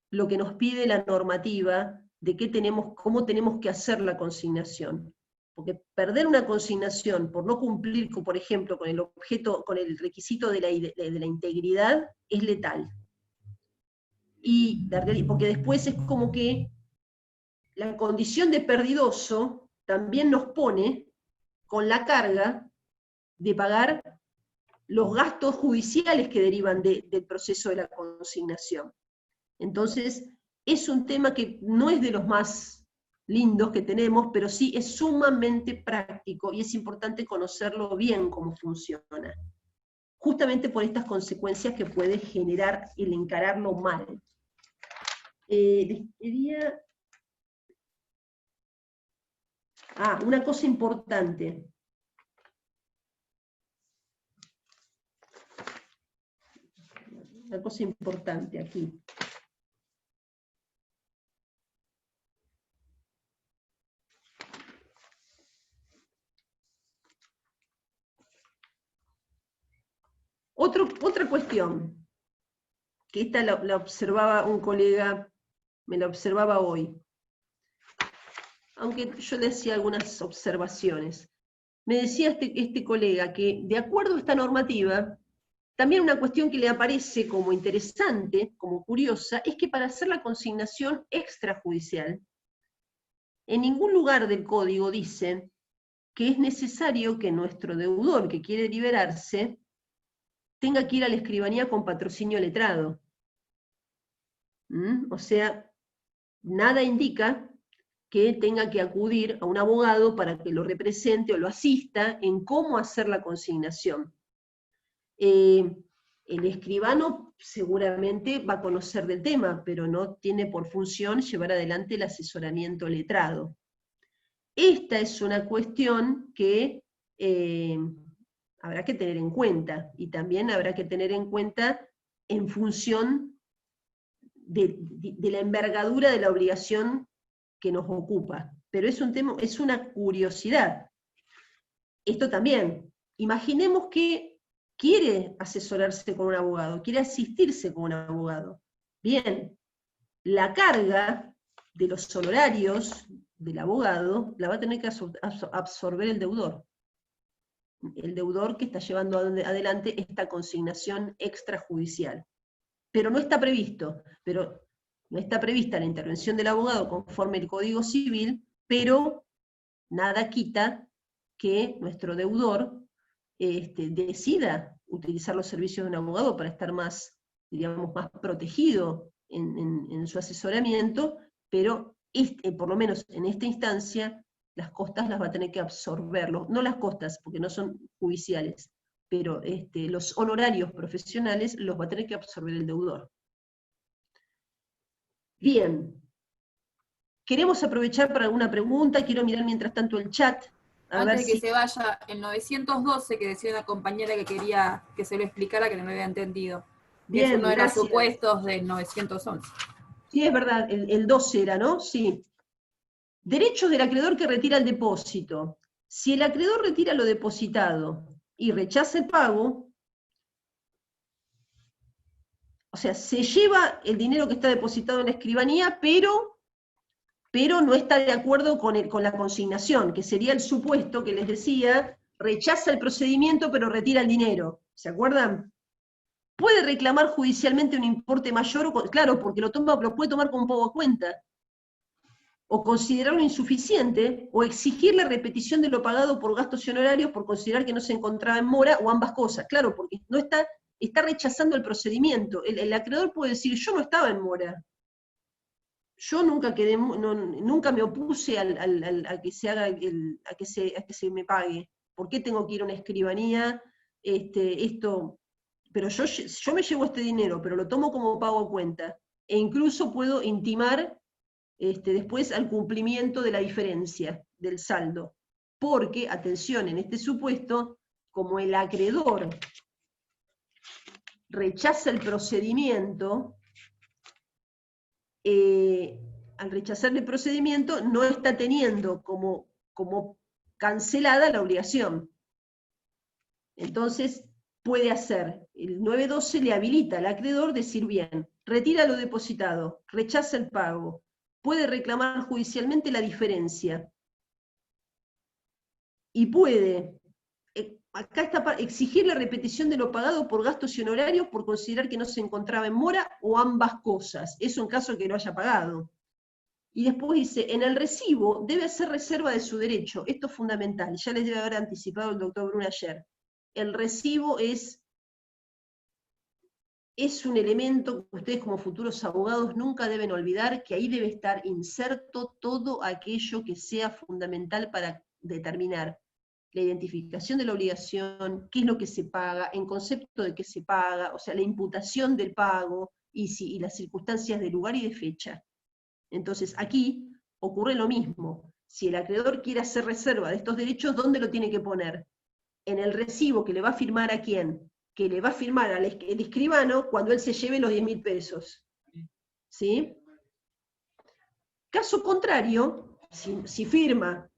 lo que nos pide la normativa de cómo tenemos que hacer la consignación. Porque perder una consignación por no cumplir, por ejemplo, con el objeto, con el requisito de la integridad, es letal. Porque después es como que la condición de perdidoso también nos pone con la carga de pagar los gastos judiciales que derivan del proceso de la consignación. Entonces, es un tema que no es de los más lindos que tenemos, pero sí es sumamente práctico y es importante conocerlo bien cómo funciona. Justamente por estas consecuencias que puede generar el encararlo mal. Les quería... una cosa importante. Una cosa importante aquí. Otra cuestión, que esta la observaba un colega, me la observaba hoy, aunque yo le hacía algunas observaciones. Me decía este colega que, de acuerdo a esta normativa, también una cuestión que le aparece como interesante, como curiosa, es que para hacer la consignación extrajudicial, en ningún lugar del código dice que es necesario que nuestro deudor que quiere liberarse tenga que ir a la escribanía con patrocinio letrado. O sea, nada indica que tenga que acudir a un abogado para que lo represente o lo asista en cómo hacer la consignación. El escribano seguramente va a conocer del tema, pero no tiene por función llevar adelante el asesoramiento letrado. Esta es una cuestión que habrá que tener en cuenta, y también habrá que tener en cuenta en función de la envergadura de la obligación que nos ocupa. Pero es un tema, es una curiosidad. Esto también, imaginemos que quiere asesorarse con un abogado, quiere asistirse con un abogado. Bien, la carga de los honorarios del abogado la va a tener que absorber el deudor. El deudor que está llevando adelante esta consignación extrajudicial. Pero no está previsto, no está prevista la intervención del abogado conforme el Código Civil, pero nada quita que nuestro deudor decida utilizar los servicios de un abogado para estar más, digamos, más protegido en su asesoramiento, pero por lo menos en esta instancia, las costas las va a tener que absorberlo, no las costas, porque no son judiciales, pero los honorarios profesionales los va a tener que absorber el deudor. Bien. Queremos aprovechar para alguna pregunta, quiero mirar mientras tanto el chat. Antes de que se vaya, el 912, que decía una compañera que quería que se lo explicara, que no me había entendido. Bien, es uno de gracias. los supuestos del 911. Sí, es verdad, el 12 era, ¿no? Sí. Derechos del acreedor que retira el depósito. Si el acreedor retira lo depositado y rechaza el pago, o sea, se lleva el dinero que está depositado en la escribanía, pero no está de acuerdo con la consignación, que sería el supuesto que les decía, rechaza el procedimiento pero retira el dinero. ¿Se acuerdan? Puede reclamar judicialmente un importe mayor, claro, porque lo puede tomar como pago a cuenta, o considerarlo insuficiente, o exigir la repetición de lo pagado por gastos y honorarios por considerar que no se encontraba en mora, o ambas cosas, claro, porque no está rechazando el procedimiento. El acreedor puede decir, yo no estaba en mora, yo nunca me opuse a que se haga a que se me pague. ¿por qué tengo que ir a una escribanía? Pero yo me llevo este dinero, pero lo tomo como pago a cuenta, e incluso puedo intimar después al cumplimiento de la diferencia del saldo. Porque, atención, en este supuesto, como el acreedor rechaza el procedimiento, al rechazar el procedimiento no está teniendo como cancelada la obligación. Entonces puede hacer, el 912 le habilita al acreedor decir, bien, retira lo depositado, rechaza el pago, puede reclamar judicialmente la diferencia, y puede, acá está, exigir la repetición de lo pagado por gastos y honorarios por considerar que no se encontraba en mora, o ambas cosas, eso en caso de que lo haya pagado. Y después dice, en el recibo debe hacer reserva de su derecho, esto es fundamental, ya les debe haber anticipado el doctor Brun ayer. El recibo es un elemento que ustedes como futuros abogados nunca deben olvidar, que ahí debe estar inserto todo aquello que sea fundamental para determinar la identificación de la obligación, qué es lo que se paga, en concepto de qué se paga, o sea, la imputación del pago, y las circunstancias de lugar y de fecha. Entonces, aquí ocurre lo mismo. Si el acreedor quiere hacer reserva de estos derechos, ¿dónde lo tiene que poner? En el recibo que le va a firmar ¿a quién? Que le va a firmar al el escribano cuando él se lleve los 10.000 pesos. ¿Sí? Caso contrario, si firma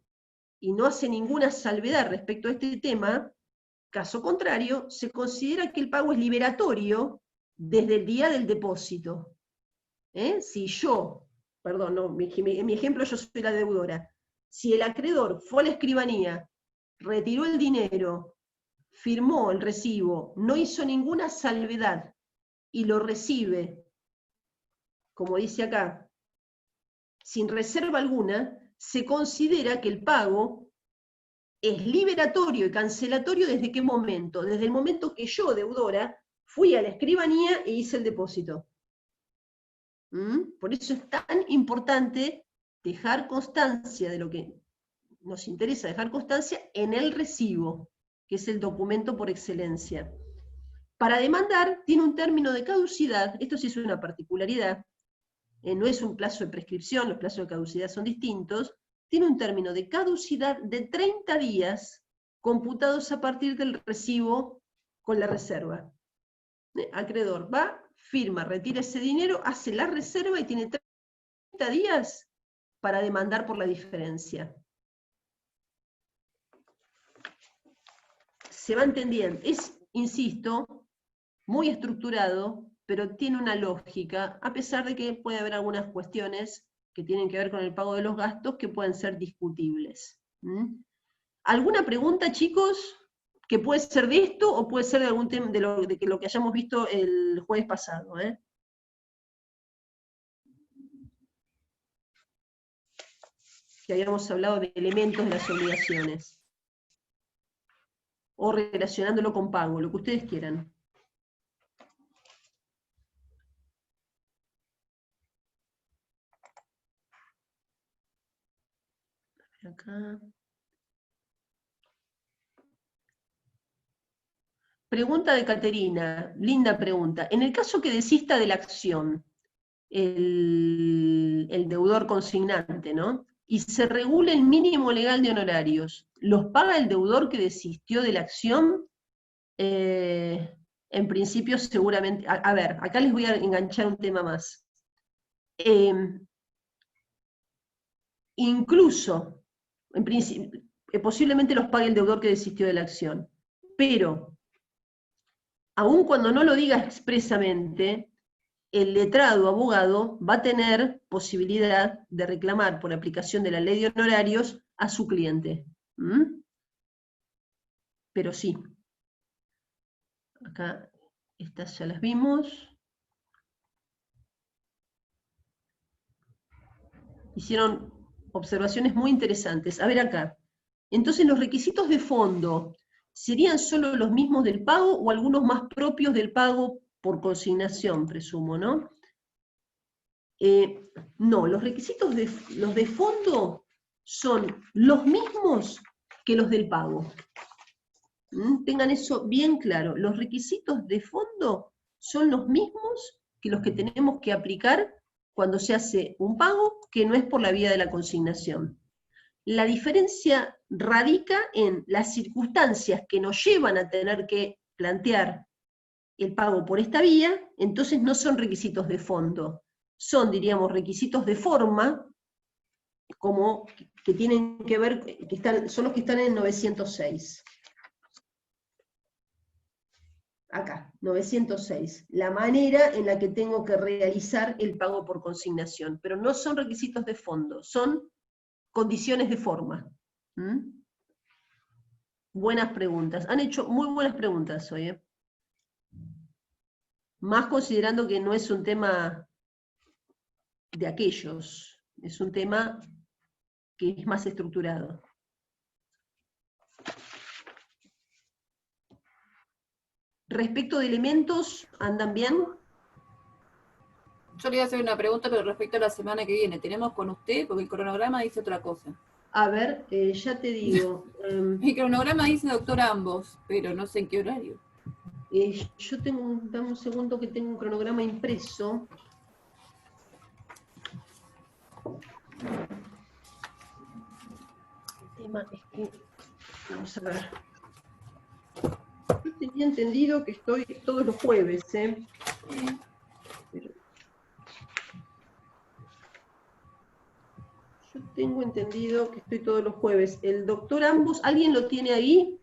y no hace ninguna salvedad respecto a este tema, caso contrario, se considera que el pago es liberatorio desde el día del depósito. Si yo, perdón, no, en mi ejemplo yo soy la deudora, si el acreedor fue a la escribanía, retiró el dinero, firmó el recibo, no hizo ninguna salvedad y lo recibe, como dice acá, sin reserva alguna, se considera que el pago es liberatorio y cancelatorio ¿desde qué momento? Desde el momento que yo, deudora, fui a la escribanía e hice el depósito. Por eso es tan importante dejar constancia de lo que nos interesa dejar constancia en el recibo, que es el documento por excelencia. Para demandar, tiene un término de caducidad, esto sí es una particularidad, no es un plazo de prescripción, los plazos de caducidad son distintos, tiene un término de caducidad de 30 días, computados a partir del recibo con la reserva. Acreedor va, firma, retira ese dinero, hace la reserva y tiene 30 días para demandar por la diferencia. Se va entendiendo, es, insisto, muy estructurado, pero tiene una lógica, a pesar de que puede haber algunas cuestiones que tienen que ver con el pago de los gastos que pueden ser discutibles. ¿Alguna pregunta, chicos? Que puede ser de esto o puede ser de algún tema de lo que hayamos visto el jueves pasado. Que habíamos hablado de elementos de las obligaciones. O relacionándolo con pago, lo que ustedes quieran. Acá. Pregunta de Caterina, linda pregunta. En el caso que desista de la acción, el deudor consignante, ¿no? Y se regula el mínimo legal de honorarios, ¿los paga el deudor que desistió de la acción? En principio seguramente, a ver, acá les voy a enganchar un tema más. Incluso, en principio, posiblemente los pague el deudor que desistió de la acción, pero, aun cuando no lo diga expresamente, el letrado abogado va a tener posibilidad de reclamar por aplicación de la ley de honorarios a su cliente. Pero sí. Acá, estas ya las vimos. Hicieron observaciones muy interesantes. A ver acá. Entonces, los requisitos de fondo, ¿serían solo los mismos del pago o algunos más propios del pago por consignación, presumo, ¿no? No, los requisitos los de fondo son los mismos que los del pago. Tengan eso bien claro. Los requisitos de fondo son los mismos que los que tenemos que aplicar cuando se hace un pago que no es por la vía de la consignación. La diferencia radica en las circunstancias que nos llevan a tener que plantear el pago por esta vía, entonces no son requisitos de fondo, son, diríamos, requisitos de forma, como que tienen que ver, son los que están en 906. Acá, 906, la manera en la que tengo que realizar el pago por consignación, pero no son requisitos de fondo, son condiciones de forma. Buenas preguntas, han hecho muy buenas preguntas hoy, ¿eh? Más considerando que no es un tema de aquellos, es un tema que es más estructurado. Respecto de elementos, ¿andan bien? Yo le iba a hacer una pregunta, pero respecto a la semana que viene, ¿tenemos con usted? Porque el cronograma dice otra cosa. A ver, ya te digo. El cronograma dice doctor ambos, pero no sé en qué horario. Yo tengo, dame un segundo que tengo un cronograma impreso. El tema es que, vamos a ver. Yo tenía entendido que estoy todos los jueves, ¿eh? Pero yo tengo entendido que estoy todos los jueves. El doctor ambos, ¿alguien lo tiene ahí?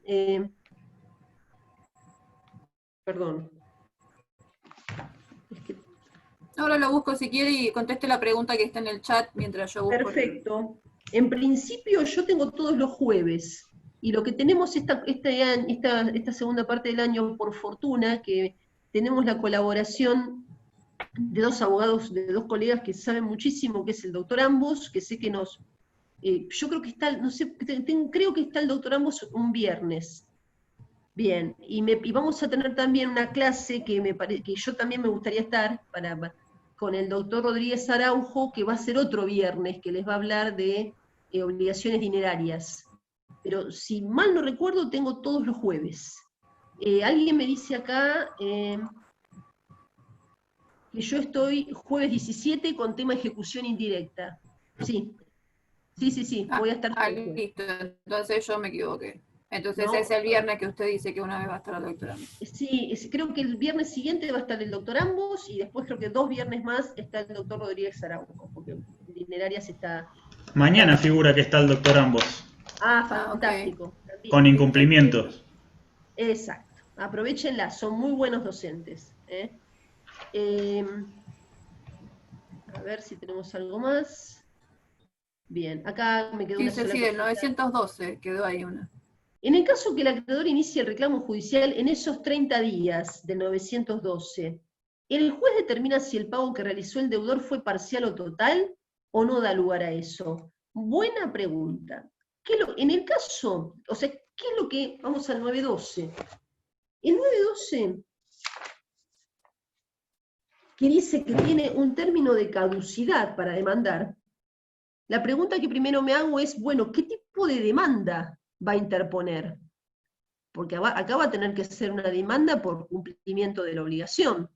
Perdón. Es que Ahora lo busco si quiere y conteste la pregunta que está en el chat mientras yo busco. perfecto. En principio yo tengo todos los jueves, y lo que tenemos esta segunda parte del año, por fortuna, que tenemos la colaboración de dos abogados, de dos colegas que saben muchísimo, que es el doctor Ambos, que sé que nos... yo creo que está, no sé, creo que está el doctor Ambos un viernes. Bien, y vamos a tener también una clase que yo también me gustaría estar, con el doctor Rodríguez Araujo, que va a ser otro viernes, que les va a hablar de obligaciones dinerarias. Pero si mal no recuerdo, tengo todos los jueves. Alguien me dice acá que yo estoy jueves 17 con tema ejecución indirecta. Sí, voy a estar todo el jueves. Listo, entonces yo me equivoqué. Entonces No. es el viernes que usted dice que una vez va a estar la doctora. Sí, creo que el viernes siguiente va a estar el doctor Ambos, y después creo que 2 viernes más está el doctor Rodríguez Araujo, porque Dinerarias está... Mañana figura que está el doctor Ambos, Fantástico. Okay. con incumplimientos. Exacto, aprovechenla, son muy buenos docentes. A ver si tenemos algo más. Bien, acá me quedó una sola Sí, el cosita. 912, quedó ahí una. En el caso que el acreedor inicie el reclamo judicial en esos 30 días del 912, ¿el juez determina si el pago que realizó el deudor fue parcial o total, o no da lugar a eso? Buena pregunta. En el caso, o sea, ¿qué es lo que... Vamos al 912. El 912, que dice que tiene un término de caducidad para demandar, la pregunta que primero me hago es, bueno, ¿qué tipo de demanda va a interponer? Porque acá va a tener que ser una demanda por cumplimiento de la obligación,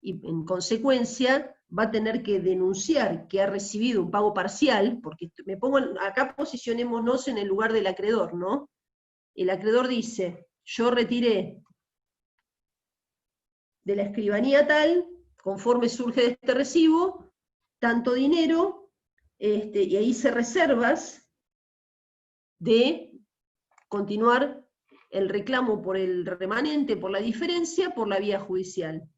y en consecuencia va a tener que denunciar que ha recibido un pago parcial, porque acá posicionémonos en el lugar del acreedor, ¿no? El acreedor dice, yo retiré de la escribanía tal, conforme surge de este recibo, tanto dinero, y ahí hice reservas de continuar el reclamo por el remanente, por la diferencia, por la vía judicial.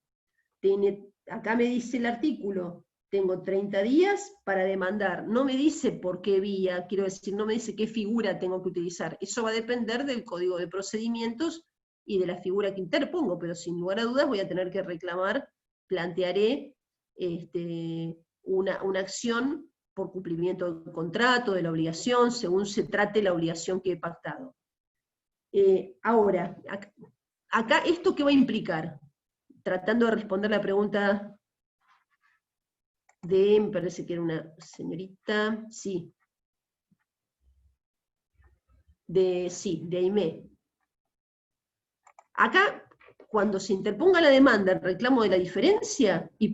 Acá me dice el artículo, tengo 30 días para demandar. No me dice por qué vía, quiero decir, no me dice qué figura tengo que utilizar. Eso va a depender del Código de Procedimientos y de la figura que interpongo, pero sin lugar a dudas voy a tener que reclamar, plantearé una acción por cumplimiento del contrato, de la obligación, según se trate la obligación que he pactado. Ahora, acá, ¿esto qué va a implicar? Tratando de responder la pregunta me parece que era una señorita, sí. De Aimé. Acá, cuando se interponga la demanda en reclamo de la diferencia, y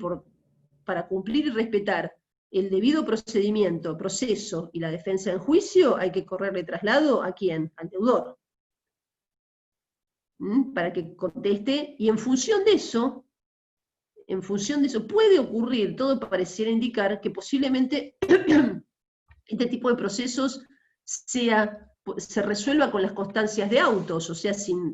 para cumplir y respetar el debido procedimiento, proceso y la defensa en juicio, hay que correrle traslado ¿a quién? Al deudor. Para que conteste, y en función de eso, puede ocurrir, todo pareciera indicar que posiblemente este tipo de procesos se resuelva con las constancias de autos, o sea, sin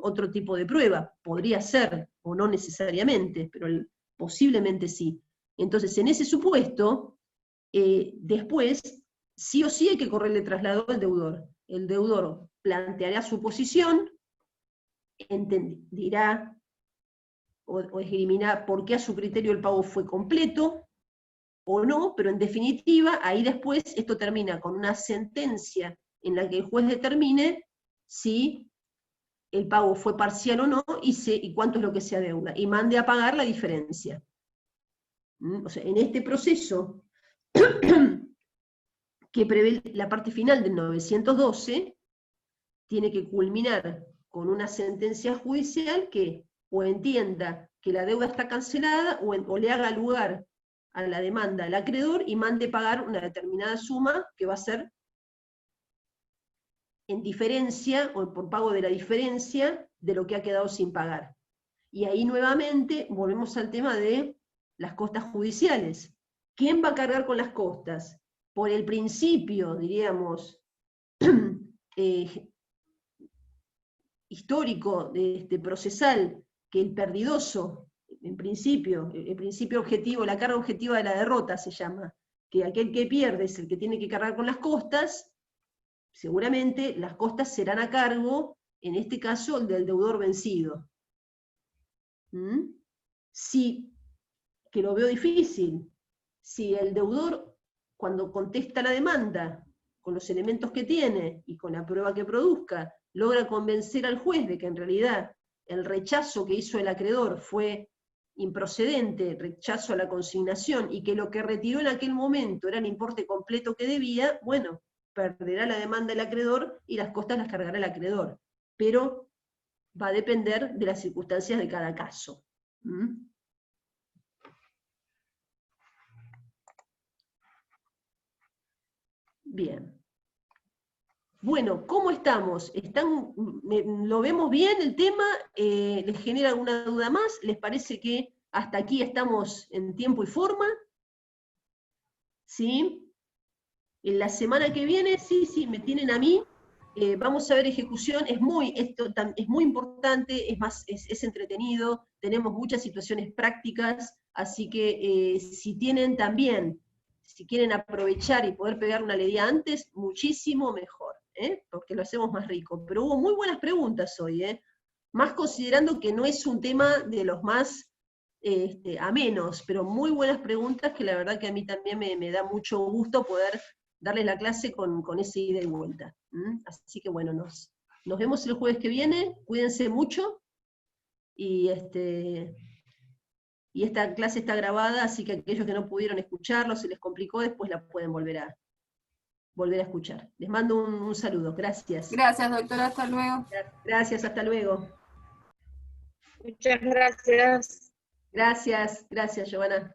otro tipo de prueba. Podría ser, o no necesariamente, pero posiblemente sí. Entonces, en ese supuesto, después, sí o sí hay que correrle traslado al deudor. El deudor planteará su posición, dirá o esgrimirá por qué a su criterio el pago fue completo, o no, pero en definitiva, ahí después esto termina con una sentencia en la que el juez determine si el pago fue parcial o no, y cuánto es lo que se adeuda, y mande a pagar la diferencia. O sea, en este proceso que prevé la parte final del 912, tiene que culminar con una sentencia judicial que o entienda que la deuda está cancelada, o le haga lugar a la demanda al acreedor y mande pagar una determinada suma que va a ser en diferencia, o por pago de la diferencia de lo que ha quedado sin pagar. Y ahí nuevamente volvemos al tema de las costas judiciales. ¿Quién va a cargar con las costas? Por el principio, diríamos, histórico, procesal, que el perdidoso, en principio, el principio objetivo, la carga objetiva de la derrota se llama, que aquel que pierde es el que tiene que cargar con las costas. Seguramente las costas serán a cargo, en este caso, del deudor vencido. Sí, que lo veo difícil. Si el deudor, cuando contesta la demanda, con los elementos que tiene y con la prueba que produzca, logra convencer al juez de que en realidad el rechazo que hizo el acreedor fue improcedente, rechazo a la consignación, y que lo que retiró en aquel momento era el importe completo que debía, bueno, perderá la demanda el acreedor y las costas las cargará el acreedor. Pero va a depender de las circunstancias de cada caso. Bien. Bueno, ¿cómo estamos? ¿Lo vemos bien el tema? ¿Les genera alguna duda más? ¿Les parece que hasta aquí estamos en tiempo y forma? ¿Sí? En la semana que viene, sí, me tienen a mí. Vamos a ver ejecución, es muy importante, es entretenido, tenemos muchas situaciones prácticas, así que si tienen también, si quieren aprovechar y poder pegar una leída antes, muchísimo mejor, porque lo hacemos más rico. Pero hubo muy buenas preguntas hoy, más considerando que no es un tema de los más amenos, pero muy buenas preguntas que la verdad que a mí también me da mucho gusto poder darles la clase con ese ida y vuelta. Así que bueno, nos vemos el jueves que viene, cuídense mucho, y esta clase está grabada, así que aquellos que no pudieron escucharlo, se les complicó, después la pueden volver a escuchar. Les mando un saludo, gracias. Gracias, doctora, hasta luego. Gracias, hasta luego. Muchas gracias. Gracias, Giovanna.